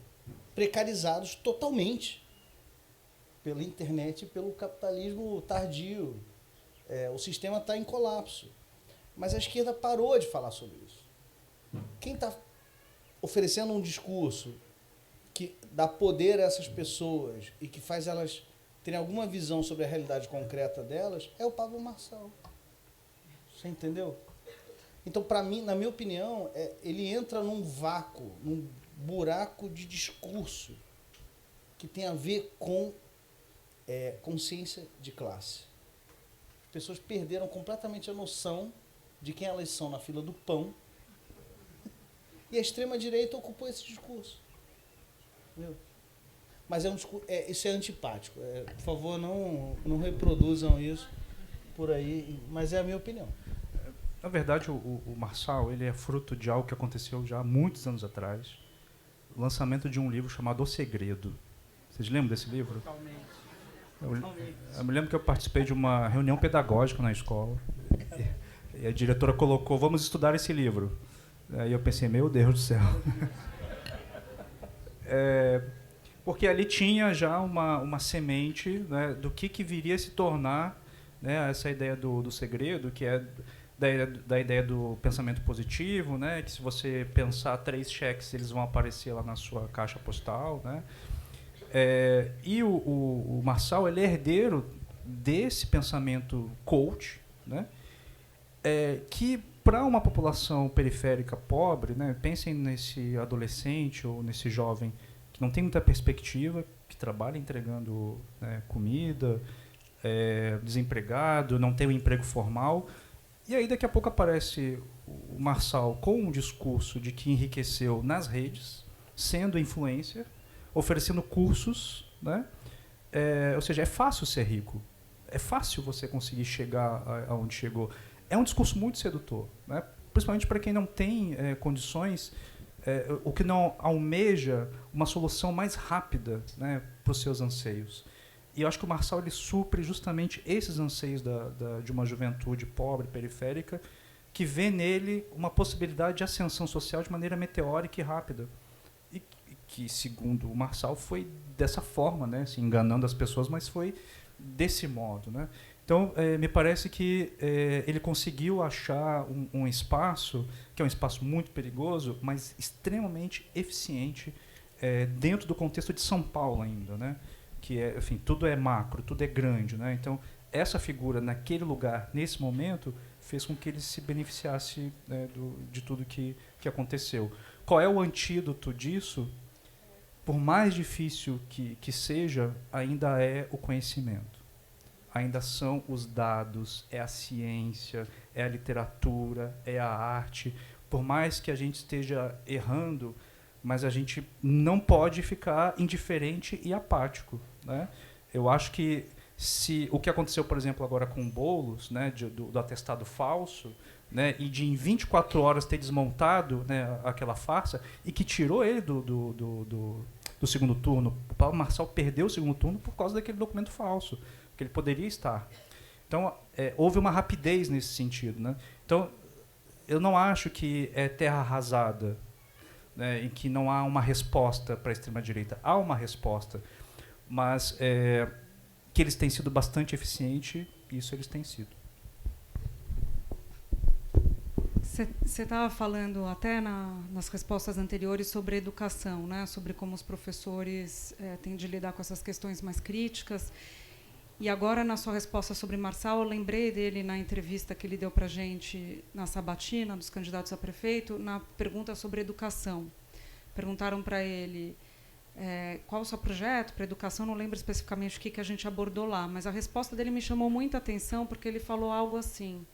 precarizados totalmente pela internet e pelo capitalismo tardio. O sistema está em colapso. Mas a esquerda parou de falar sobre isso. Quem está oferecendo um discurso que dá poder a essas pessoas e que faz elas terem alguma visão sobre a realidade concreta delas é o Pablo Marçal. Você entendeu? Então, para mim, na minha opinião, ele entra num vácuo, num buraco de discurso que tem a ver com consciência de classe. As pessoas perderam completamente a noção de quem elas são na fila do pão, e a extrema-direita ocupou esse discurso. Entendeu? Mas isso é antipático. Por favor, não reproduzam isso por aí, mas é a minha opinião. Na verdade, o Marçal, ele é fruto de algo que aconteceu já há muitos anos atrás, o lançamento de um livro chamado O Segredo. Vocês lembram desse livro? Totalmente. Eu me lembro que eu participei de uma reunião pedagógica na escola, e a diretora colocou: vamos estudar esse livro. Aí eu pensei, meu Deus do céu. Porque ali tinha já uma semente, né, do que viria a se tornar, né, essa ideia do segredo, que é da ideia do pensamento positivo, né, que se você pensar 3 cheques, eles vão aparecer lá na sua caixa postal. Né. E o Marçal, ele é herdeiro desse pensamento coach, né, que para uma população periférica pobre, né, pensem nesse adolescente ou nesse jovem que não tem muita perspectiva, que trabalha entregando, né, comida, desempregado, não tem um emprego formal, e aí daqui a pouco aparece o Marçal com um discurso de que enriqueceu nas redes, sendo influencer, oferecendo cursos, né? Ou seja, é fácil ser rico, é fácil você conseguir chegar aonde chegou. É um discurso muito sedutor, né? Principalmente para quem não tem condições, o que não almeja uma solução mais rápida, né, para os seus anseios. E eu acho que o Marçal, ele supre justamente esses anseios de uma juventude pobre, periférica, que vê nele uma possibilidade de ascensão social de maneira meteórica e rápida. E que, segundo o Marçal, foi dessa forma, né, assim, enganando as pessoas, mas foi desse modo, né? Então, me parece que ele conseguiu achar um espaço, que é um espaço muito perigoso, mas extremamente eficiente, dentro do contexto de São Paulo ainda, né? Que enfim, tudo é macro, tudo é grande, né? Então, essa figura naquele lugar, nesse momento, fez com que ele se beneficiasse, né, de tudo que aconteceu. Qual é o antídoto disso? Por mais difícil que seja, ainda é o conhecimento. Ainda são os dados, é a ciência, é a literatura, é a arte. Por mais que a gente esteja errando, mas a gente não pode ficar indiferente e apático, né? Eu acho que se o que aconteceu, por exemplo, agora com o Boulos, né, do atestado falso, né, e de em 24 horas ter desmontado, né, aquela farsa, e que tirou ele do segundo turno. O Pablo Marçal perdeu o segundo turno por causa daquele documento falso, que ele poderia estar. Então, houve uma rapidez nesse sentido, né? Então, eu não acho que é terra arrasada, né, em que não há uma resposta para a extrema-direita. Há uma resposta, mas que eles têm sido bastante eficientes, isso eles têm sido. Você estava falando até nas respostas anteriores sobre educação, né, sobre como os professores têm de lidar com essas questões mais críticas. E agora, na sua resposta sobre Marçal, eu lembrei dele na entrevista que ele deu para a gente na sabatina dos candidatos a prefeito, na pergunta sobre educação. Perguntaram para ele qual o seu projeto para educação, não lembro especificamente o que a gente abordou lá, mas a resposta dele me chamou muita atenção, porque ele falou algo assim.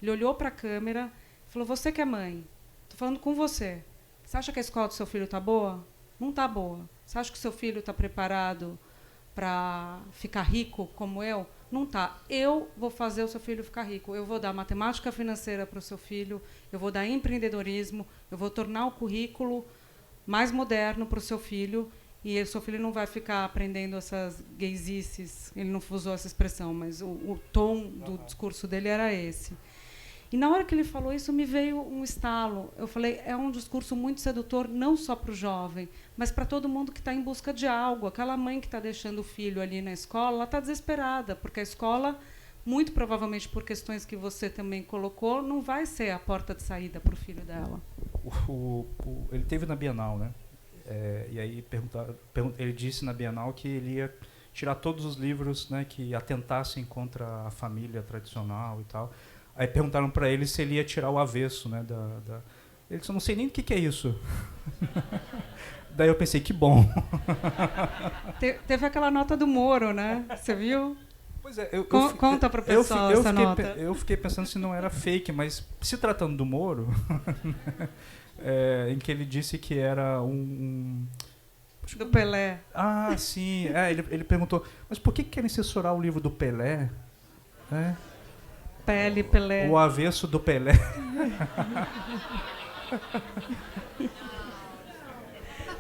Ele olhou para a câmera e falou: você que é mãe, estou falando com você. Você acha que a escola do seu filho está boa? Não está boa. Você acha que o seu filho está preparado para ficar rico como eu? Não está. Eu vou fazer o seu filho ficar rico. Eu vou dar matemática financeira para o seu filho, eu vou dar empreendedorismo, eu vou tornar o currículo mais moderno para o seu filho, e o seu filho não vai ficar aprendendo essas gaysices. Ele não usou essa expressão, mas o tom do discurso dele era esse. E na hora que ele falou isso, me veio um estalo. Eu falei, é um discurso muito sedutor, não só para o jovem, mas para todo mundo que está em busca de algo. Aquela mãe que está deixando o filho ali na escola, ela está desesperada, porque a escola, muito provavelmente por questões que você também colocou, não vai ser a porta de saída para o filho dela. Ele teve na Bienal, né? E aí ele disse na Bienal que ele ia tirar todos os livros, né, que atentassem contra a família tradicional e tal. Aí perguntaram para ele se ele ia tirar o avesso, né, Ele disse, eu não sei nem o que é isso. Daí eu pensei, que bom. Teve aquela nota do Moro, né? Você viu? Pois é, conta para o pessoal essa nota. Eu fiquei pensando se não era fake, mas se tratando do Moro, em que ele disse que era do Pelé. Ah, sim. Ele perguntou, mas por que querem censurar o livro do Pelé? Pelé. O avesso do Pelé.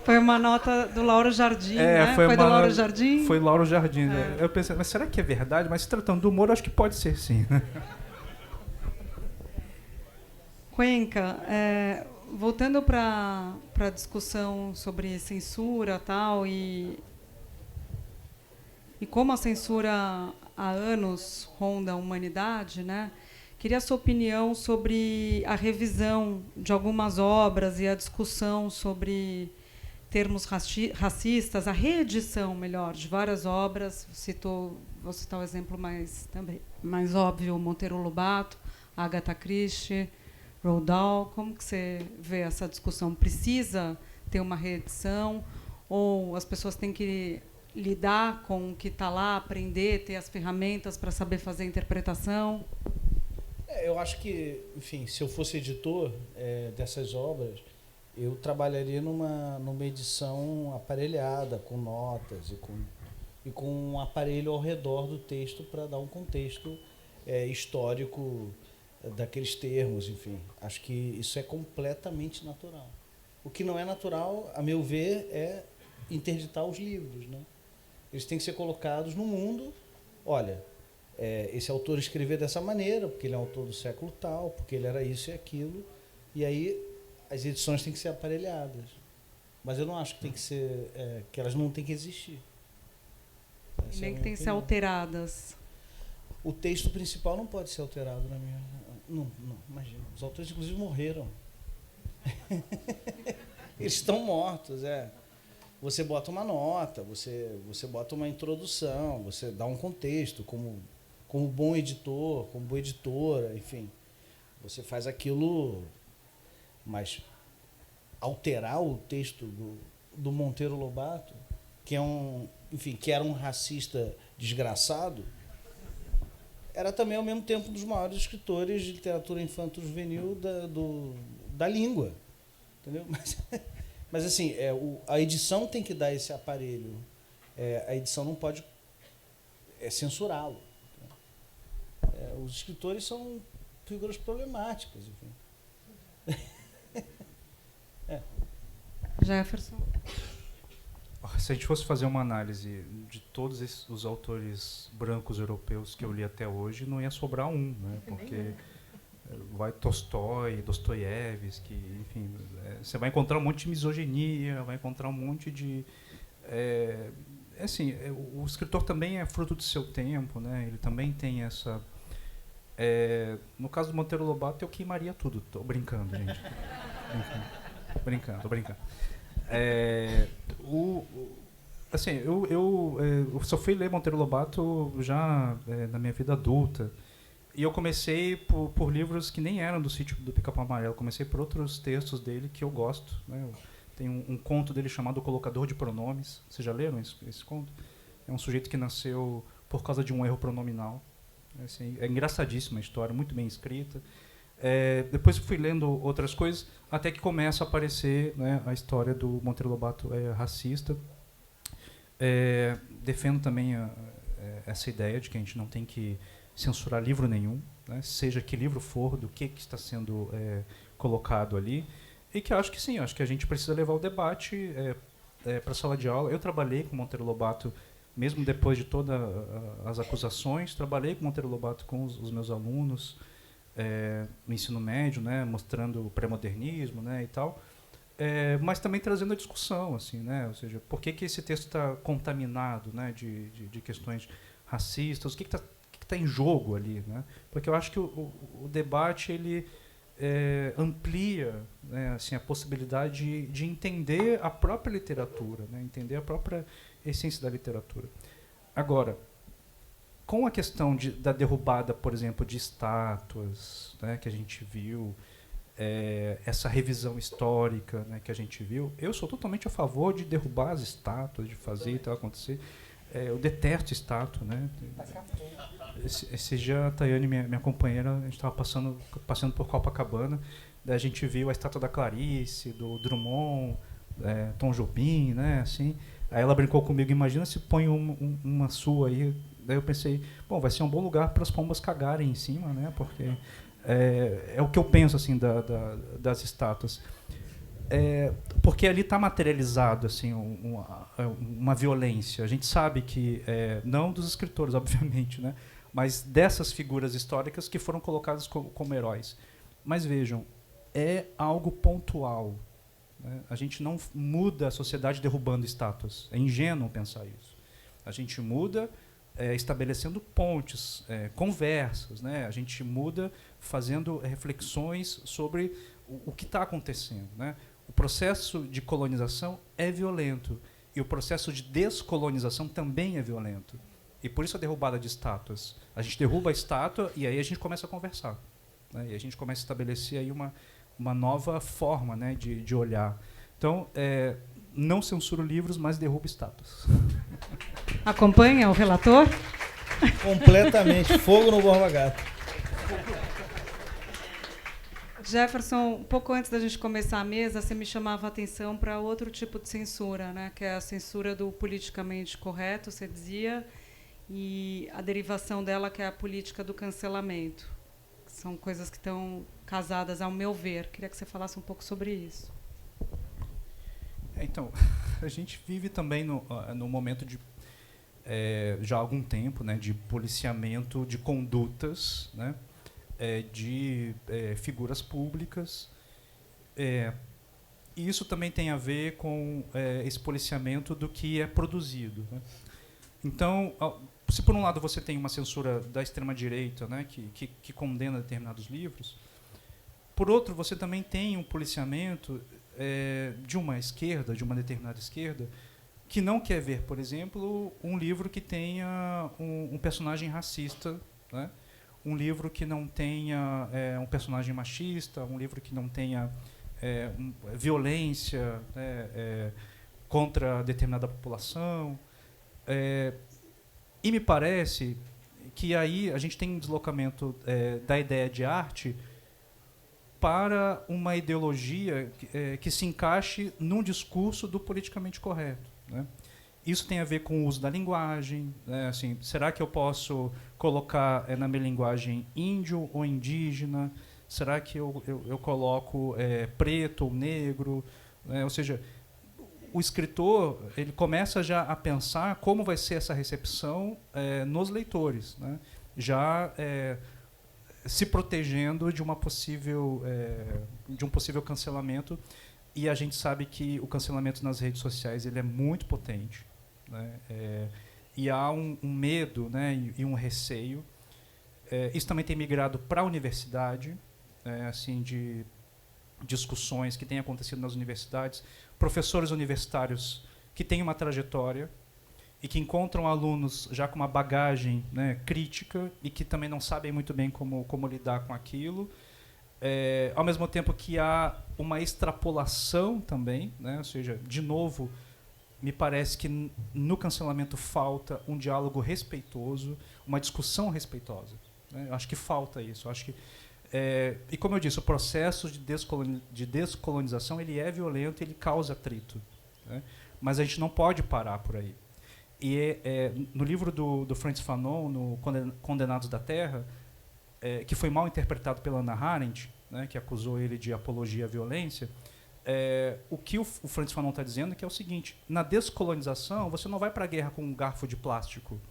Foi uma nota do Lauro Jardim, né? Foi do Lauro Jardim? Foi Lauro Jardim. Né? Eu pensei, mas será que é verdade? Mas se tratando do humor, acho que pode ser sim. Cuenca, voltando para a discussão sobre censura tal, e como a censura há anos ronda a humanidade, né? Queria a sua opinião sobre a revisão de algumas obras e a discussão sobre termos racistas, a reedição, melhor, de várias obras. Vou citar o exemplo mais óbvio, Monteiro Lobato, Agatha Christie, Roald Dahl. Como que você vê essa discussão? Precisa ter uma reedição ou as pessoas têm que lidar com o que está lá, aprender, ter as ferramentas para saber fazer a interpretação? Eu acho que, enfim, se eu fosse editor dessas obras, eu trabalharia numa edição aparelhada, com notas e com um aparelho ao redor do texto para dar um contexto histórico daqueles termos, enfim. Acho que isso é completamente natural. O que não é natural, a meu ver, é interditar os livros, né? Eles têm que ser colocados no mundo. Olha, esse autor escreveu dessa maneira, porque ele é um autor do século tal, porque ele era isso e aquilo, e aí as edições têm que ser aparelhadas. Mas eu não acho que tem que ser, que elas não têm que existir. Nem que tem que ser alteradas. O texto principal não pode ser alterado na minha... Não, imagina. Os autores, inclusive, morreram. Eles estão mortos, Você bota uma nota, você bota uma introdução, você dá um contexto, como bom editor, como boa editora, enfim. Você faz aquilo, mas alterar o texto do Monteiro Lobato, que era um racista desgraçado, era também, ao mesmo tempo, um dos maiores escritores de literatura infanto-juvenil da língua. Entendeu? Mas assim, a edição tem que dar esse aparelho. A edição não pode censurá-lo. Os escritores são figuras problemáticas, enfim. Jefferson. Se a gente fosse fazer uma análise de todos os autores brancos europeus que eu li até hoje, não ia sobrar um, né? Porque vai Tolstói, Dostoiévski, enfim, você vai encontrar um monte de misoginia, vai encontrar um monte de... o escritor também é fruto do seu tempo, né? Ele também tem essa... no caso do Monteiro Lobato, eu queimaria tudo. Estou brincando, gente. Tô brincando. Eu só fui ler Monteiro Lobato já na minha vida adulta. E eu comecei por livros que nem eram do Sítio do Pica-Pau Amarelo. Comecei por outros textos dele que eu gosto, né? Tem um conto dele chamado O Colocador de Pronomes. Vocês já leram esse conto? É um sujeito que nasceu por causa de um erro pronominal. Assim, é engraçadíssima a história, muito bem escrita. Depois fui lendo outras coisas, até que começa a aparecer, né, a história do Monteiro Lobato racista. Defendo também essa ideia de que a gente não tem que censurar livro nenhum, né, seja que livro for, do que está sendo colocado ali, e que acho que sim, acho que a gente precisa levar o debate para a sala de aula. Eu trabalhei com Monteiro Lobato, mesmo depois de todas as acusações, trabalhei com Monteiro Lobato com os meus alunos no ensino médio, né, mostrando o pré-modernismo, né, e tal, mas também trazendo a discussão, assim, né, ou seja, por que esse texto está contaminado, né, de questões racistas, o que está em jogo ali, né? Porque eu acho que o debate ele amplia, né, assim, a possibilidade de entender a própria literatura, né, entender a própria essência da literatura. Agora, com a questão da derrubada, por exemplo, de estátuas, né, que a gente viu, essa revisão histórica, né, que a gente viu, eu sou totalmente a favor de derrubar as estátuas, de fazer e tal acontecer. Eu detesto estátua, né? Esse dia a Tayane, minha companheira, a gente estava passeando por Copacabana, daí a gente viu a estátua da Clarice, do Drummond, Tom Jobim, né, assim. Aí ela brincou comigo, imagina se põe uma sua aí. Daí eu pensei, bom, vai ser um bom lugar para as pombas cagarem em cima, né? Porque é o que eu penso, assim, das estátuas. Porque ali está materializado, assim, uma violência. A gente sabe que, não dos escritores, obviamente, né? Mas dessas figuras históricas que foram colocadas como heróis. Mas vejam, é algo pontual, né? A gente não muda a sociedade derrubando estátuas. É ingênuo pensar isso. A gente muda estabelecendo pontes, conversas, né? A gente muda fazendo reflexões sobre o que está acontecendo, né? O processo de colonização é violento e o processo de descolonização também é violento. E por isso a derrubada de estátuas. A gente derruba a estátua e aí a gente começa a conversar, né? E a gente começa a estabelecer aí uma nova forma, né, de olhar. Então, não censuro livros, mas derrubo estátuas. Acompanha o relator? Completamente. Fogo no Borba Gato. Jefferson, um pouco antes da gente começar a mesa, você me chamava a atenção para outro tipo de censura, né, que é a censura do politicamente correto, você dizia, e a derivação dela, que é a política do cancelamento. São coisas que estão casadas, ao meu ver. Queria que você falasse um pouco sobre isso. Então, a gente vive também no momento de, já há algum tempo, né, de policiamento de condutas, né, de figuras públicas. E isso também tem a ver com esse policiamento do que é produzido, né? Então, se por um lado você tem uma censura da extrema-direita, né, que condena determinados livros, por outro você também tem um policiamento de uma esquerda, de uma determinada esquerda, que não quer ver, por exemplo, um livro que tenha um personagem racista, né? Um livro que não tenha um personagem machista, um livro que não tenha violência, contra determinada população. E me parece que aí a gente tem um deslocamento da ideia de arte para uma ideologia que se encaixe num discurso do politicamente correto, né? Isso tem a ver com o uso da linguagem, né? Assim, será que eu posso colocar na minha linguagem índio ou indígena? Será que eu coloco preto ou negro? Ou seja, o escritor ele começa já a pensar como vai ser essa recepção nos leitores, né? Já se protegendo de um possível cancelamento. E a gente sabe que o cancelamento nas redes sociais ele é muito potente, né? E há um medo, né, e um receio. Isso também tem migrado para a universidade, assim, de discussões que têm acontecido nas universidades, professores universitários que têm uma trajetória e que encontram alunos já com uma bagagem, né, crítica e que também não sabem muito bem como lidar com aquilo. ao mesmo tempo que há uma extrapolação também, né? Ou seja, de novo, me parece que no cancelamento falta um diálogo respeitoso, uma discussão respeitosa, né? Eu acho que falta isso. Eu acho que, e como eu disse, o processo de descolonização ele é violento, ele causa atrito, né? Mas a gente não pode parar por aí. E no livro do Frantz Fanon, no Condenados da Terra, que foi mal interpretado pela Hannah Arendt, né, que acusou ele de apologia à violência, o que o Frantz Fanon está dizendo que é o seguinte: na descolonização, você não vai para a guerra com um garfo de plástico,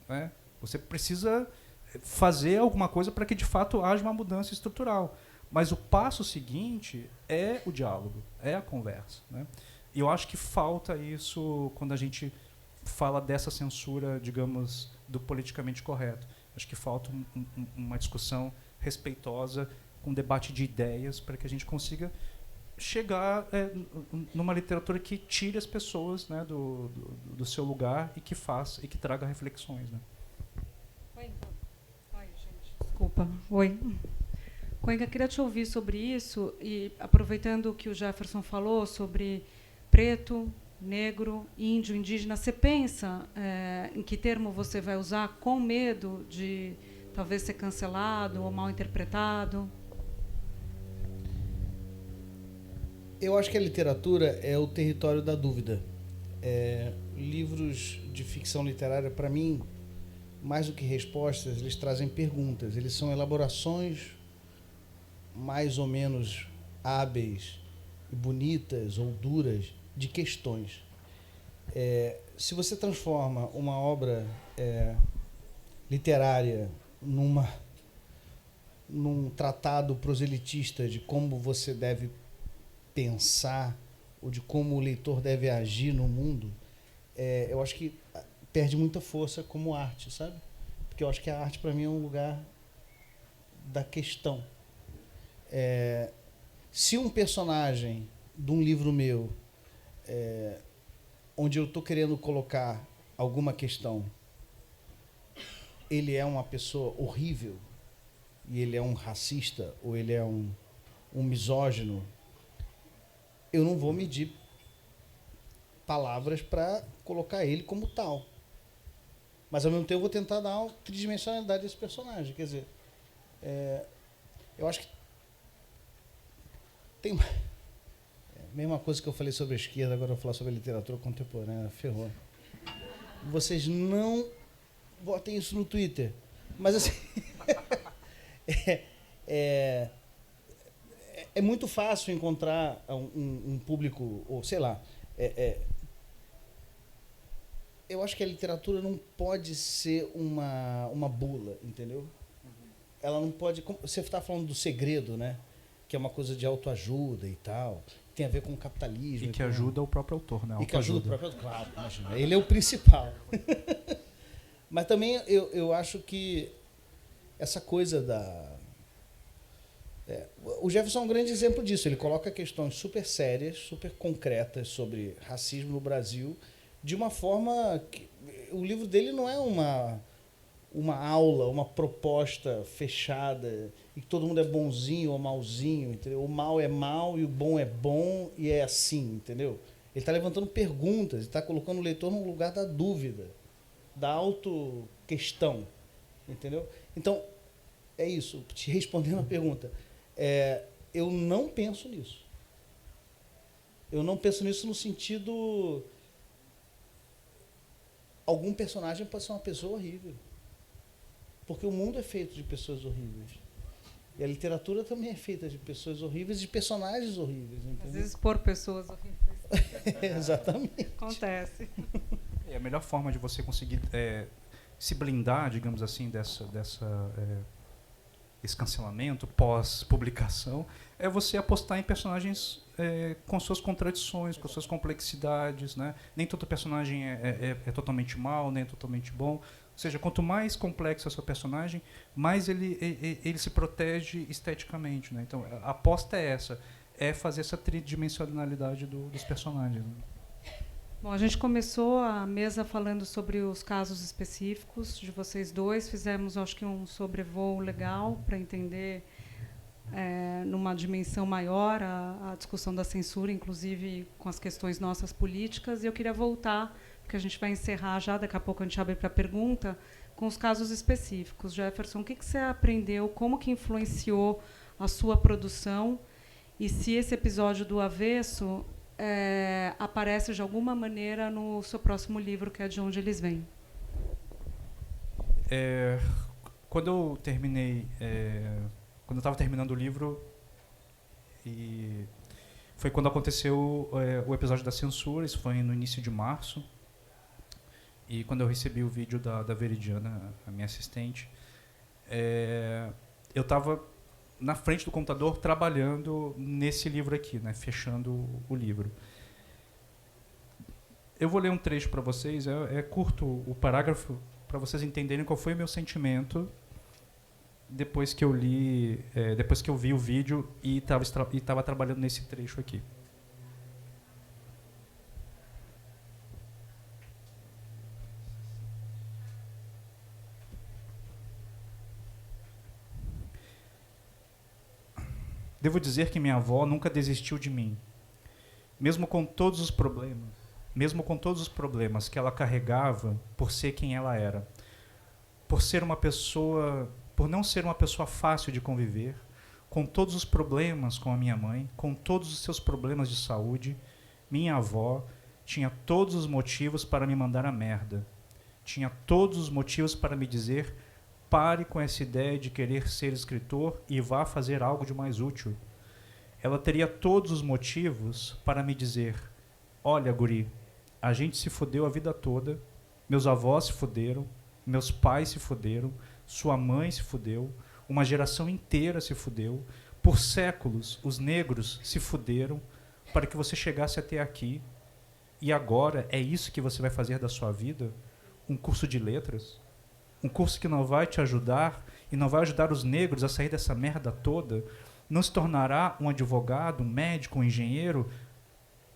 né? Você precisa fazer alguma coisa para que, de fato, haja uma mudança estrutural. Mas o passo seguinte é o diálogo, é a conversa, né? E eu acho que falta isso quando a gente fala dessa censura, digamos, do politicamente correto. Acho que falta uma discussão respeitosa, com debate de ideias, para que a gente consiga chegar numa literatura que tire as pessoas, né, do seu lugar e que faça e que traga reflexões, né? Oi, gente, desculpa. Oi. Cuenca, queria te ouvir sobre isso e aproveitando o que o Jefferson falou sobre preto, negro, índio, indígena, você pensa em que termo você vai usar com medo de talvez ser cancelado ou mal interpretado? Eu acho que a literatura é o território da dúvida. Livros de ficção literária, para mim, mais do que respostas, eles trazem perguntas. Eles são elaborações mais ou menos hábeis, bonitas ou duras de questões. Se você transforma uma obra literária num tratado proselitista de como você deve pensar ou de como o leitor deve agir no mundo, eu acho que perde muita força como arte, sabe? Porque eu acho que a arte, para mim, é um lugar da questão. Se um personagem de um livro meu, onde eu estou querendo colocar alguma questão, ele é uma pessoa horrível, e ele é um racista, ou ele é um misógino, eu não vou medir palavras para colocar ele como tal. Mas, ao mesmo tempo, eu vou tentar dar uma tridimensionalidade desse personagem. Quer dizer, eu acho que tem... mesma coisa que eu falei sobre a esquerda, agora eu vou falar sobre a literatura contemporânea. Ferrou. Vocês não botem isso no Twitter. Mas, assim... é muito fácil encontrar um público, ou sei lá... eu acho que a literatura não pode ser uma bula, entendeu? Ela não pode... Você está falando do segredo, né? Que é uma coisa de autoajuda e tal, tem a ver com o capitalismo. E que ajuda o próprio autor, né? E que ajuda o próprio autor, claro, imagina. Ele é o principal. Mas também eu acho que essa coisa da... o Jefferson é um grande exemplo disso. Ele coloca questões super sérias, super concretas sobre racismo no Brasil, de uma forma que... O livro dele não é uma aula, uma proposta fechada, e que todo mundo é bonzinho ou malzinho, entendeu? O mal é mal e o bom é bom, e é assim, entendeu? Ele está levantando perguntas, está colocando o leitor no lugar da dúvida, da autoquestão, entendeu? Então, é isso, te respondendo a pergunta. Eu não penso nisso. Eu não penso nisso no sentido... Algum personagem pode ser uma pessoa horrível. Porque o mundo é feito de pessoas horríveis. E a literatura também é feita de pessoas horríveis e de personagens horríveis. Entendeu? Às vezes por pessoas horríveis. Exatamente. Acontece. A melhor forma de você conseguir se blindar, digamos assim, esse cancelamento pós-publicação é você apostar em personagens com suas contradições, com suas complexidades, né? Nem todo personagem é totalmente mal, nem totalmente bom. Ou seja, quanto mais complexo é o seu personagem, mais ele se protege esteticamente, né? Então, a aposta é essa, fazer essa tridimensionalidade dos personagens, né? Bom, a gente começou a mesa falando sobre os casos específicos de vocês dois. Fizemos, acho que, um sobrevoo legal para entender numa dimensão maior a discussão da censura, inclusive com as questões nossas políticas. E eu queria voltar, porque a gente vai encerrar já, daqui a pouco a gente abre para pergunta, com os casos específicos. Jefferson, o que você aprendeu, como que influenciou a sua produção, e se esse episódio do Avesso aparece de alguma maneira no seu próximo livro, que é De Onde Eles Vêm? Quando eu terminei, quando eu estava terminando o livro, e foi quando aconteceu o episódio da censura. Isso foi no início de março. E quando eu recebi o vídeo da Veridiana, a minha assistente, eu estava na frente do computador trabalhando nesse livro aqui, né, fechando o livro. Eu vou ler um trecho para vocês, é curto o parágrafo, para vocês entenderem qual foi o meu sentimento depois que eu li, depois que eu vi o vídeo e estava trabalhando nesse trecho aqui. Devo dizer que minha avó nunca desistiu de mim, mesmo com todos os problemas que ela carregava por ser quem ela era, por não ser uma pessoa fácil de conviver, com todos os problemas com a minha mãe, com todos os seus problemas de saúde. Minha avó tinha todos os motivos para me mandar a merda. Tinha todos os motivos para me dizer: pare com essa ideia de querer ser escritor e vá fazer algo de mais útil. Ela teria todos os motivos para me dizer: olha, guri, a gente se fudeu a vida toda, meus avós se fuderam, meus pais se fuderam, sua mãe se fudeu, uma geração inteira se fudeu, por séculos os negros se fuderam para que você chegasse até aqui, e agora é isso que você vai fazer da sua vida? Um curso de letras? Um curso que não vai te ajudar e não vai ajudar os negros a sair dessa merda toda? Não se tornará um advogado, um médico, um engenheiro?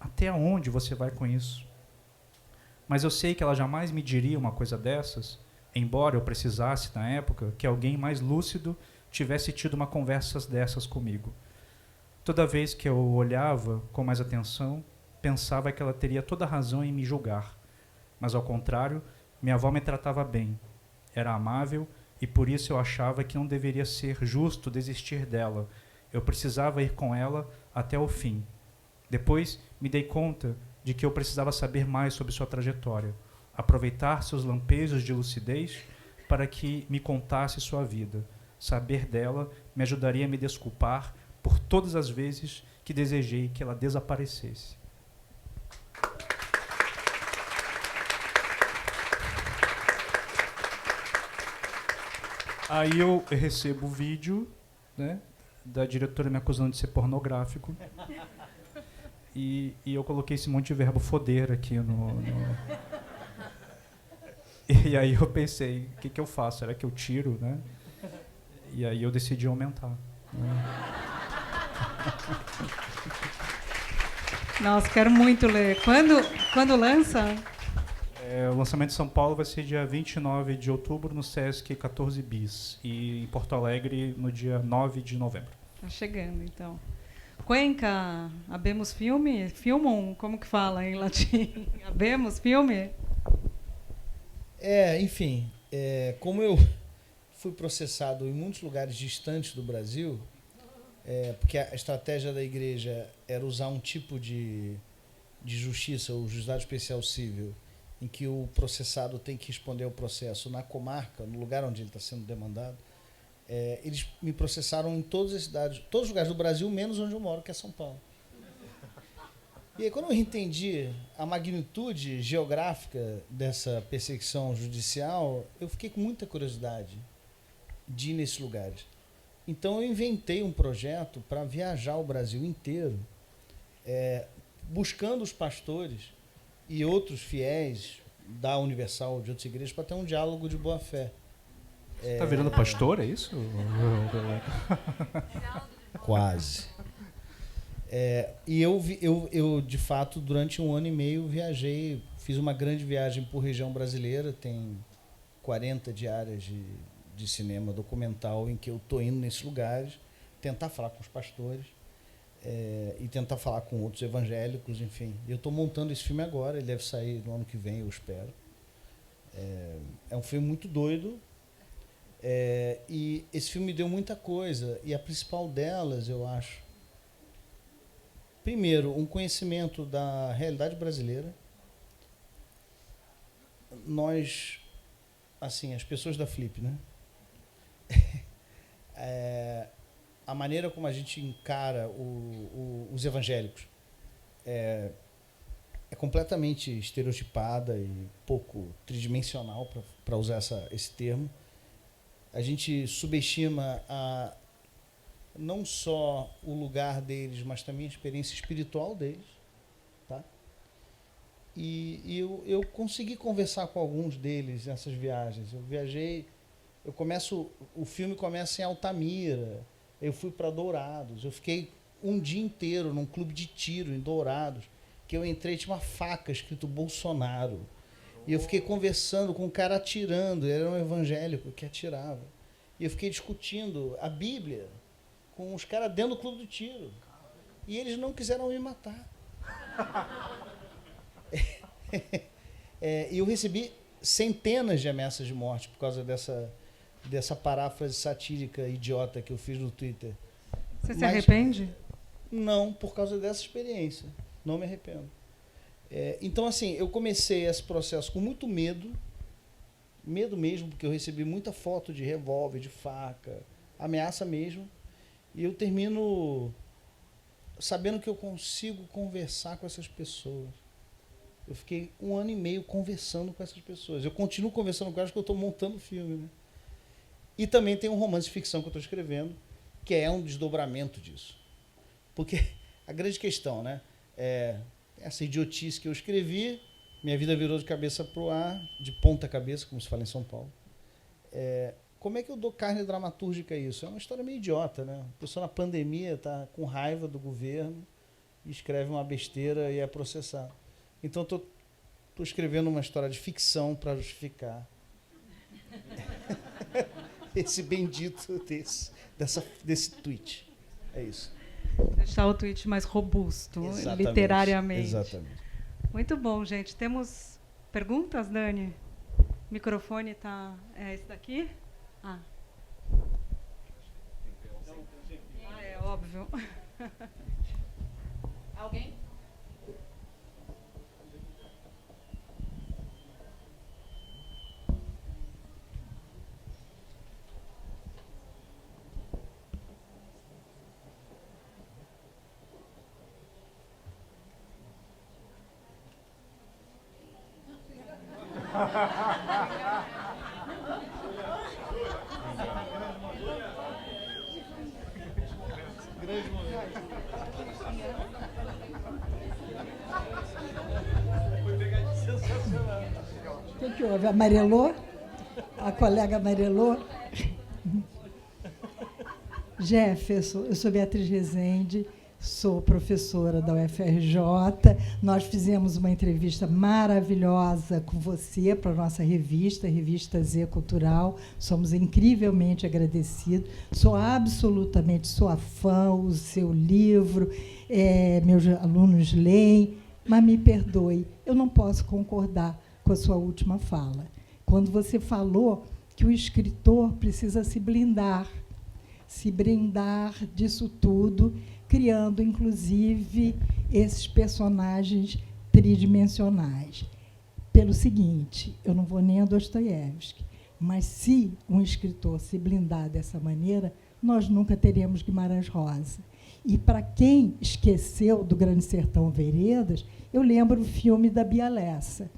Até onde você vai com isso? Mas eu sei que ela jamais me diria uma coisa dessas, embora eu precisasse, na época, que alguém mais lúcido tivesse tido uma conversa dessas comigo. Toda vez que eu olhava com mais atenção, pensava que ela teria toda a razão em me julgar. Mas, ao contrário, minha avó me tratava bem. Era amável e por isso eu achava que não deveria ser justo desistir dela. Eu precisava ir com ela até o fim. Depois me dei conta de que eu precisava saber mais sobre sua trajetória, aproveitar seus lampejos de lucidez para que me contasse sua vida. Saber dela me ajudaria a me desculpar por todas as vezes que desejei que ela desaparecesse. Aí eu recebo o vídeo, né, da diretora me acusando de ser pornográfico. E eu coloquei esse monte de verbo foder aqui no... E aí eu pensei, o que eu faço? Será que eu tiro, né? E aí eu decidi aumentar. Né? Nossa, quero muito ler. Quando lança? O lançamento em São Paulo vai ser dia 29 de outubro no Sesc 14 Bis. E em Porto Alegre no dia 9 de novembro. Tá chegando, então. Cuenca, habemos filme? Filmum? Como que fala em latim? Habemos filme? Enfim, como eu fui processado em muitos lugares distantes do Brasil, porque a estratégia da igreja era usar um tipo de justiça, o juizado especial civil, em que o processado tem que responder ao processo na comarca, no lugar onde ele está sendo demandado. Eles me processaram em todas as cidades, todos os lugares do Brasil, menos onde eu moro, que é São Paulo. E aí, quando eu entendi a magnitude geográfica dessa perseguição judicial, eu fiquei com muita curiosidade de ir nesses lugares. Então, eu inventei um projeto para viajar o Brasil inteiro, buscando os pastores e outros fiéis da Universal, de outras igrejas, para ter um diálogo de boa-fé. Tá virando pastor, é isso? Quase. E eu, de fato, durante 1 ano e meio, viajei, fiz uma grande viagem por região brasileira, tem 40 diárias de cinema documental em que eu estou indo nesses lugares, tentar falar com os pastores e tentar falar com outros evangélicos, enfim. Eu estou montando esse filme agora, ele deve sair no ano que vem, eu espero. É um filme muito doido, e esse filme me deu muita coisa, e a principal delas, eu acho, primeiro, um conhecimento da realidade brasileira. Nós, assim, as pessoas da Flip, né? A maneira como a gente encara os evangélicos é completamente estereotipada e pouco tridimensional, para usar esse termo. A gente subestima não só o lugar deles, mas também a experiência espiritual deles. Tá? E eu consegui conversar com alguns deles nessas viagens. Eu viajei, o filme começa em Altamira, eu fui para Dourados, eu fiquei um dia inteiro num clube de tiro em Dourados, que eu entrei, tinha uma faca escrito Bolsonaro, e eu fiquei conversando com um cara atirando, ele era um evangélico que atirava, e eu fiquei discutindo a Bíblia com os caras dentro do clube de tiro, e eles não quiseram me matar. E eu recebi centenas de ameaças de morte por causa dessa paráfrase satírica idiota que eu fiz no Twitter. Você se arrepende? Não, por causa dessa experiência. Não me arrependo. Então, assim, eu comecei esse processo com muito medo mesmo, porque eu recebi muita foto de revólver, de faca, ameaça mesmo, e eu termino sabendo que eu consigo conversar com essas pessoas. Eu fiquei 1 ano e meio conversando com essas pessoas. Eu continuo conversando com elas porque eu estou montando o filme, né? E também tem um romance de ficção que eu estou escrevendo, que é um desdobramento disso. Porque a grande questão, né, essa idiotice que eu escrevi, minha vida virou de cabeça para o ar, de ponta cabeça, como se fala em São Paulo. Como é que eu dou carne dramatúrgica a isso? É uma história meio idiota, né? A pessoa na pandemia está com raiva do governo, escreve uma besteira e é processado. Então, estou escrevendo uma história de ficção para justificar esse bendito desse tweet. É isso. Deixar o tweet mais robusto, Exatamente, literariamente. Exatamente. Muito bom, gente. Temos perguntas, Dani? O microfone está... É esse daqui? É óbvio. Alguém? O que houve? Amarelou? A colega amarelou? Jefferson, eu sou Beatriz Rezende, sou professora da UFRJ. Nós fizemos uma entrevista maravilhosa com você para a nossa revista, a Revista Z Cultural. Somos incrivelmente agradecidos. Sou absolutamente sua fã, o seu livro, meus alunos leem, mas me perdoe, eu não posso concordar com a sua última fala. Quando você falou que o escritor precisa se blindar disso tudo, criando, inclusive, esses personagens tridimensionais. Pelo seguinte, eu não vou nem a Dostoiévski, mas se um escritor se blindar dessa maneira, nós nunca teremos Guimarães Rosa. E, para quem esqueceu do Grande Sertão Veredas, eu lembro o filme da Bia Lessa,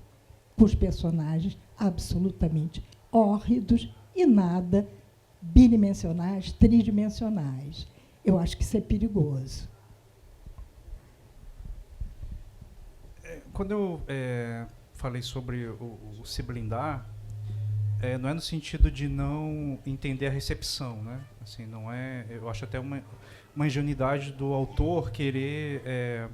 com os personagens absolutamente hórridos e nada bidimensionais, tridimensionais. Eu acho que isso é perigoso. Quando eu falei sobre o se blindar, não é no sentido de não entender a recepção, né? Assim, não é. Eu acho até uma ingenuidade do autor querer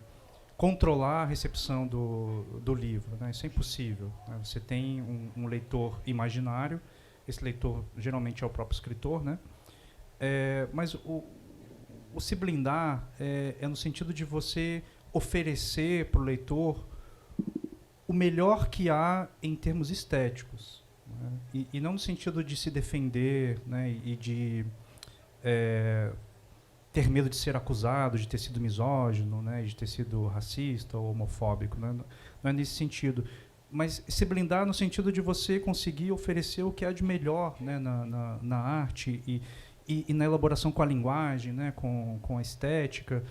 controlar a recepção do livro, né? Isso é impossível, né? Você tem um leitor imaginário, esse leitor geralmente é o próprio escritor, né? Mas o se blindar é no sentido de você oferecer para o leitor o melhor que há em termos estéticos, né? E não no sentido de se defender, né? E de ter medo de ser acusado de ter sido misógino, né? De ter sido racista ou homofóbico, né? Não é nesse sentido. Mas se blindar no sentido de você conseguir oferecer o que há de melhor, né? Na arte e na elaboração com a linguagem, né? Com a estética.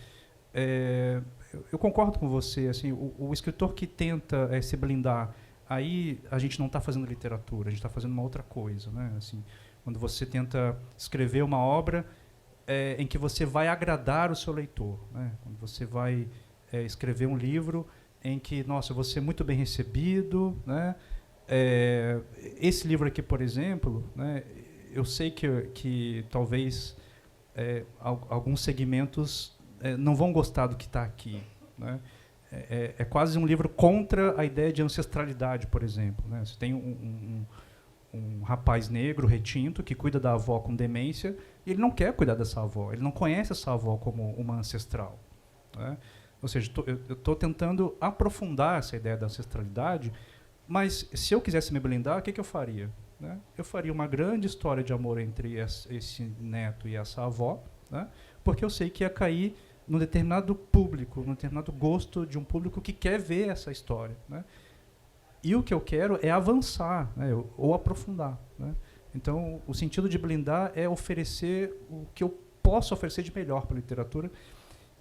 Eu concordo com você. Assim, o escritor que tenta se blindar, aí a gente não está fazendo literatura, a gente está fazendo uma outra coisa, né? Assim, quando você tenta escrever uma obra em que você vai agradar o seu leitor, né? Quando você vai escrever um livro em que, nossa, eu vou ser muito bem recebido, né? Esse livro aqui, por exemplo, né? Eu sei que talvez alguns segmentos não vão gostar do que está aqui, né? É quase um livro contra a ideia de ancestralidade, por exemplo, né? Você tem um rapaz negro retinto que cuida da avó com demência e ele não quer cuidar dessa avó, ele não conhece essa avó como uma ancestral, né? Ou seja, eu estou tentando aprofundar essa ideia da ancestralidade, mas se eu quisesse me blindar, o que eu faria? Né? Eu faria uma grande história de amor entre esse neto e essa avó, né? Porque eu sei que ia cair num determinado público, num determinado gosto de um público que quer ver essa história, né? E o que eu quero é avançar, né? Ou aprofundar, né? Então, o sentido de blindar é oferecer o que eu posso oferecer de melhor para a literatura.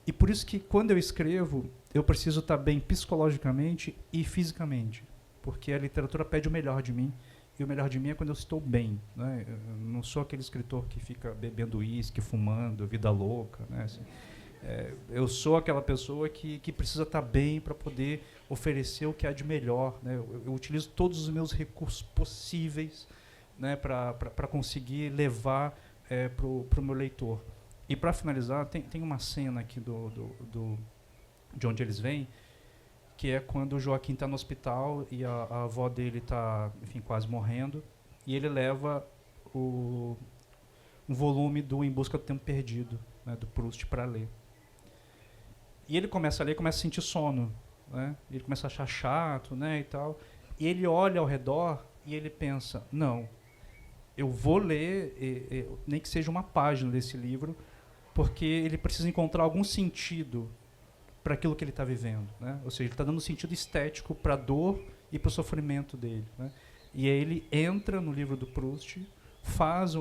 E por isso que, quando eu escrevo, eu preciso estar bem psicologicamente e fisicamente, porque a literatura pede o melhor de mim, e o melhor de mim é quando eu estou bem, né? Eu não sou aquele escritor que fica bebendo uísque, fumando, vida louca, né? Assim, eu sou aquela pessoa que precisa estar bem para poder oferecer o que há de melhor, né? Eu utilizo todos os meus recursos possíveis, né, para conseguir levar para o meu leitor. E, para finalizar, tem uma cena aqui de onde eles vêm, que é quando o Joaquim está no hospital e a avó dele está, enfim, quase morrendo, e ele leva um volume do Em Busca do Tempo Perdido, né, do Proust, para ler. E ele começa a ler, começa a sentir sono, né? Ele começa a achar chato, né, e tal. E ele olha ao redor e ele pensa, não, eu vou ler, nem que seja uma página desse livro, porque ele precisa encontrar algum sentido para aquilo que ele está vivendo, né? Ou seja, ele está dando sentido estético para a dor e para o sofrimento dele, né? E aí ele entra no livro do Proust, faz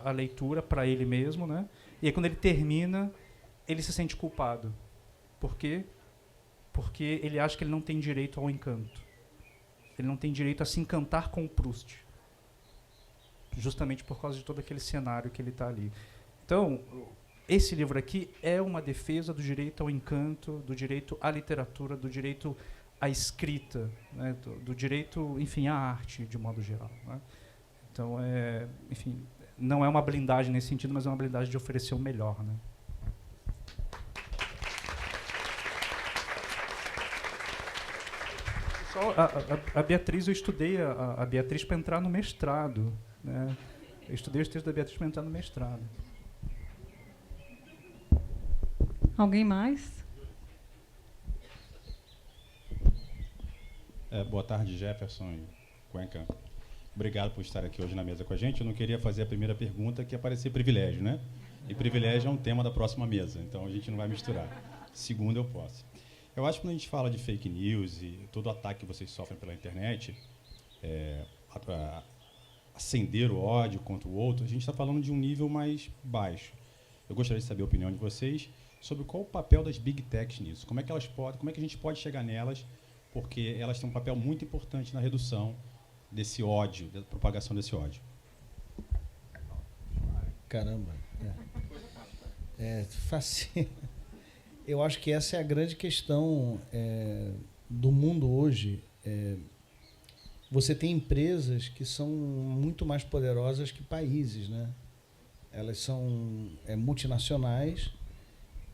a leitura para ele mesmo, né? E aí, quando ele termina, ele se sente culpado. Por quê? Porque ele acha que ele não tem direito ao encanto. Ele não tem direito a se encantar com o Proust, justamente por causa de todo aquele cenário que ele está ali. Então, esse livro aqui é uma defesa do direito ao encanto, do direito à literatura, do direito à escrita, né? do direito, enfim, à arte, de modo geral, né? Então, enfim, não é uma blindagem nesse sentido, mas é uma blindagem de oferecer o melhor, né? A Beatriz, eu estudei a Beatriz para entrar no mestrado, né? Eu estudei os textos da Beatriz para entrar no mestrado. Alguém mais? Boa tarde, Jefferson e Cuenca. Obrigado por estar aqui hoje na mesa com a gente. Eu não queria fazer a primeira pergunta, que é parecer privilégio, né? E privilégio é um tema da próxima mesa, então a gente não vai misturar. Segundo, eu posso. Eu acho que quando a gente fala de fake news e todo o ataque que vocês sofrem pela internet, acender o ódio contra o outro, a gente está falando de um nível mais baixo. Eu gostaria de saber a opinião de vocês sobre qual o papel das big techs nisso. Como é que a gente pode chegar nelas, porque elas têm um papel muito importante na redução desse ódio, da propagação desse ódio. Caramba. Fácil. Eu acho que essa é a grande questão do mundo hoje. Você tem empresas que são muito mais poderosas que países, né? Elas são multinacionais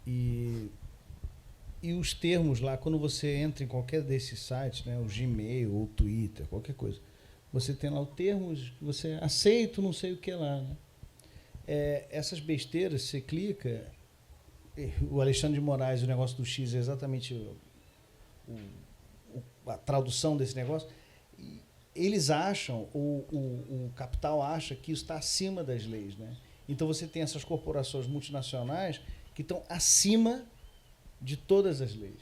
e os termos lá, quando você entra em qualquer desses sites, né, o Gmail ou o Twitter, qualquer coisa, você tem lá os termos que você aceita, não sei o que lá, né? Essas besteiras, você clica, o Alexandre de Moraes, o negócio do X é exatamente a tradução desse negócio. Eles acham, o capital acha que isso está acima das leis, né? Então você tem essas corporações multinacionais que estão acima de todas as leis.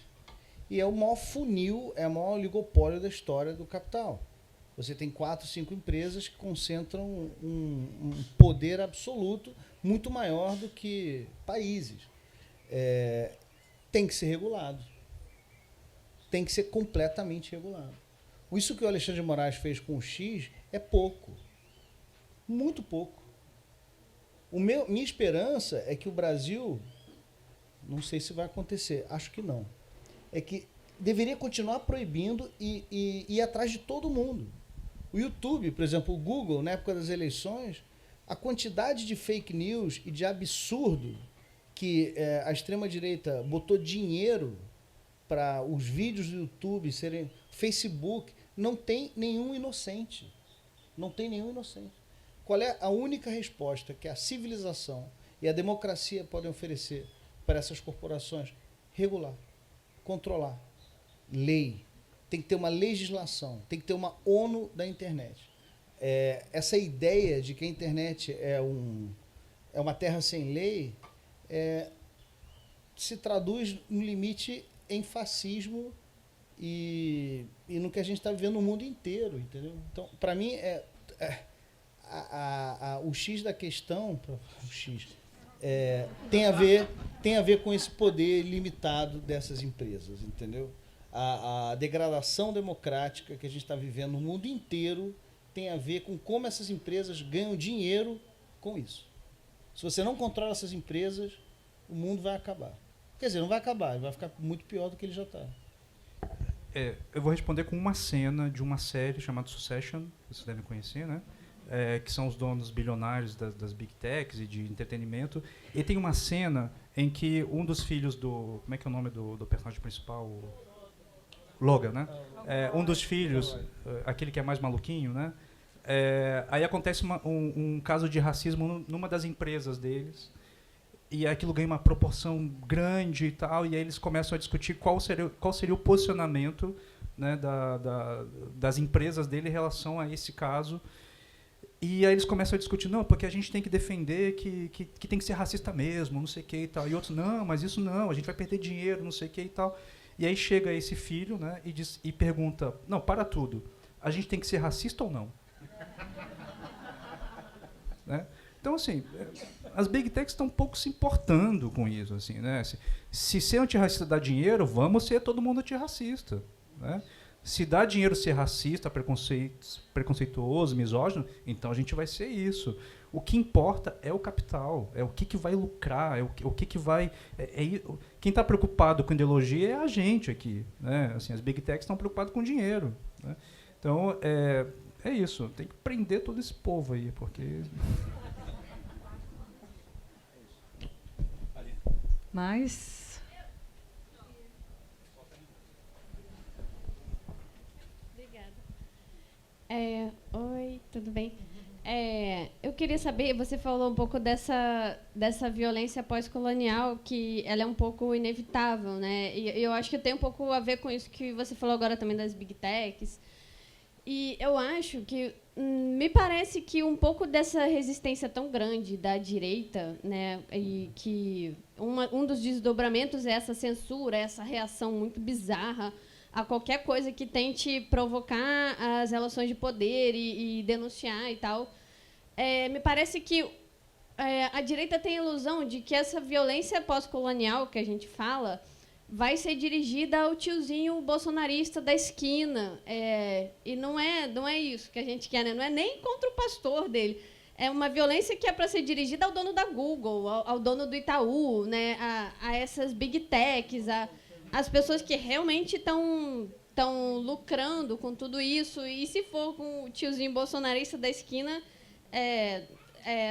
E é o maior funil, é o maior oligopólio da história do capital. Você tem 4, 5 empresas que concentram um poder absoluto muito maior do que países. Tem que ser regulado. Tem que ser completamente regulado. Isso que o Alexandre de Moraes fez com o X é pouco. Muito pouco. Minha esperança é que o Brasil, não sei se vai acontecer, acho que não, é que deveria continuar proibindo e ir atrás de todo mundo. O YouTube, por exemplo, o Google, na época das eleições, a quantidade de fake news e de absurdo que a extrema-direita botou dinheiro para os vídeos do YouTube serem... Facebook, não tem nenhum inocente. Não tem nenhum inocente. Qual é a única resposta que a civilização e a democracia podem oferecer para essas corporações? Regular, controlar, lei. Tem que ter uma legislação, tem que ter uma ONU da internet. Essa ideia de que a internet é uma terra sem lei se traduz no limite em fascismo e no que a gente está vivendo no mundo inteiro, entendeu? Então, para mim, o X da questão, o X, tem a ver com esse poder limitado dessas empresas, entendeu? A degradação democrática que a gente está vivendo no mundo inteiro tem a ver com como essas empresas ganham dinheiro com isso. Se você não controla essas empresas, o mundo vai acabar. Quer dizer, não vai acabar, vai ficar muito pior do que ele já está. Eu vou responder com uma cena de uma série chamada Succession, vocês devem conhecer, né? Que são os donos bilionários das Big Techs e de entretenimento. E tem uma cena em que um dos filhos do... Como é que é o nome do personagem principal? Logan, né? Um dos filhos, aquele que é mais maluquinho, né? Aí acontece um caso de racismo numa das empresas deles. E aquilo ganha uma proporção grande e tal, e aí eles começam a discutir qual seria o posicionamento, né, das empresas dele em relação a esse caso. E aí eles começam a discutir, não, porque a gente tem que defender que tem que ser racista mesmo, não sei o que e tal. E outros, não, mas isso não, a gente vai perder dinheiro, não sei o que e tal. E aí chega esse filho, né, e pergunta, não, para tudo, a gente tem que ser racista ou não? Né? Então, assim, as Big Techs estão um pouco se importando com isso. Assim, né? Se ser antirracista dá dinheiro, vamos ser todo mundo antirracista. Né? Se dá dinheiro ser racista, preconceituoso, misógino, então a gente vai ser isso. O que importa é o capital, é o que vai lucrar, é o que vai... quem está preocupado com ideologia é a gente aqui. Né? Assim, as Big Techs estão preocupadas com dinheiro. Né? Então, é isso. Tem que prender todo esse povo aí, porque... Mas... Obrigada. Oi, tudo bem? Eu queria saber, você falou um pouco dessa violência pós-colonial, que ela é um pouco inevitável, né? E eu acho que tem um pouco a ver com isso que você falou agora também das Big Techs. E eu acho que me parece que um pouco dessa resistência tão grande da direita, né, e que um dos desdobramentos é essa censura, essa reação muito bizarra a qualquer coisa que tente provocar as relações de poder e denunciar e tal. Me parece que a direita tem a ilusão de que essa violência pós-colonial que a gente fala vai ser dirigida ao tiozinho bolsonarista da esquina. E não é isso que a gente quer, né? Não é nem contra o pastor dele. É uma violência que é para ser dirigida ao dono da Google, ao dono do Itaú, né? A essas Big Techs, as pessoas que realmente estão lucrando com tudo isso. E se for com o tiozinho bolsonarista da esquina,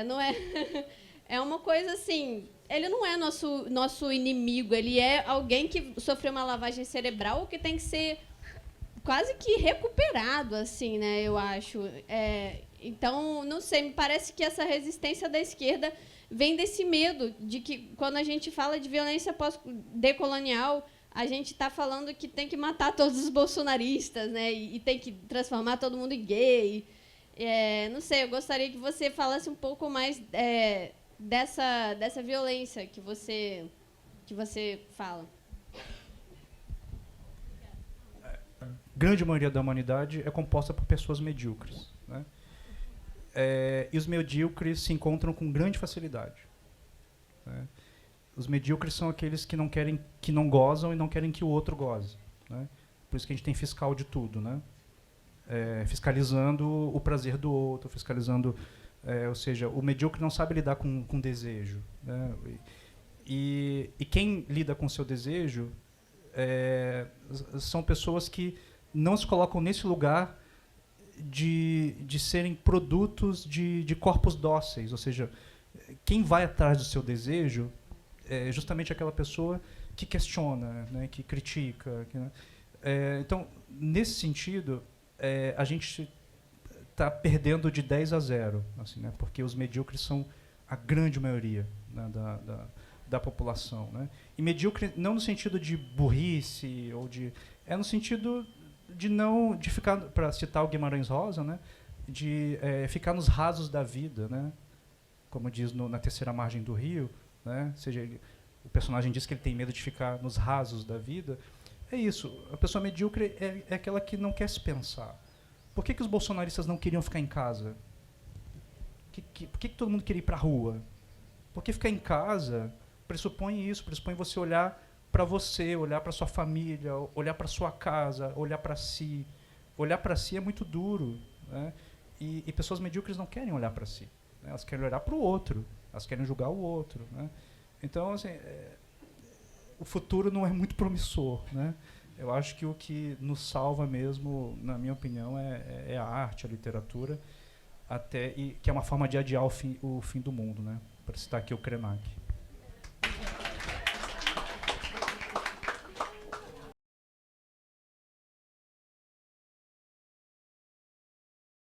não é... É uma coisa assim... Ele não é nosso inimigo, ele é alguém que sofreu uma lavagem cerebral que tem que ser quase que recuperado, assim, né, eu acho. Então, não sei, me parece que essa resistência da esquerda vem desse medo de que, quando a gente fala de violência pós-decolonial, a gente está falando que tem que matar todos os bolsonaristas, né? E tem que transformar todo mundo em gay. Não sei, eu gostaria que você falasse um pouco mais dessa violência que você fala. A grande maioria da humanidade é composta por pessoas medíocres, né? E os medíocres se encontram com grande facilidade, né? Os medíocres são aqueles que não gozam e não querem que o outro goze, né? Por isso que a gente tem fiscal de tudo, né? Fiscalizando o prazer do outro, fiscalizando, ou seja, o medíocre não sabe lidar com desejo, né? E quem lida com o seu desejo são pessoas que não se colocam nesse lugar de serem produtos de corpos dóceis, ou seja, quem vai atrás do seu desejo é justamente aquela pessoa que questiona, né, que critica. Então, nesse sentido, a gente está perdendo de 10-0, assim, né, porque os medíocres são a grande maioria, né, da população, né? E medíocre não no sentido de burrice ou no sentido de ficar, para citar o Guimarães Rosa, né, de ficar nos rasos da vida, né, como diz na Terceira Margem do Rio, né, ou seja, o personagem diz que ele tem medo de ficar nos rasos da vida. É isso, a pessoa medíocre é aquela que não quer se pensar. Por que os bolsonaristas não queriam ficar em casa? Por que todo mundo queria ir para a rua? Porque ficar em casa pressupõe isso, pressupõe você olhar para você, olhar para sua família, olhar para sua casa, olhar para si. Olhar para si é muito duro, né? E pessoas medíocres não querem olhar para si, né? Elas querem olhar para o outro, elas querem julgar o outro, né? Então, assim, o futuro não é muito promissor, né? Eu acho que o que nos salva mesmo, na minha opinião, é a arte, a literatura, e que é uma forma de adiar o fim do mundo, né? Para citar aqui o Krenak.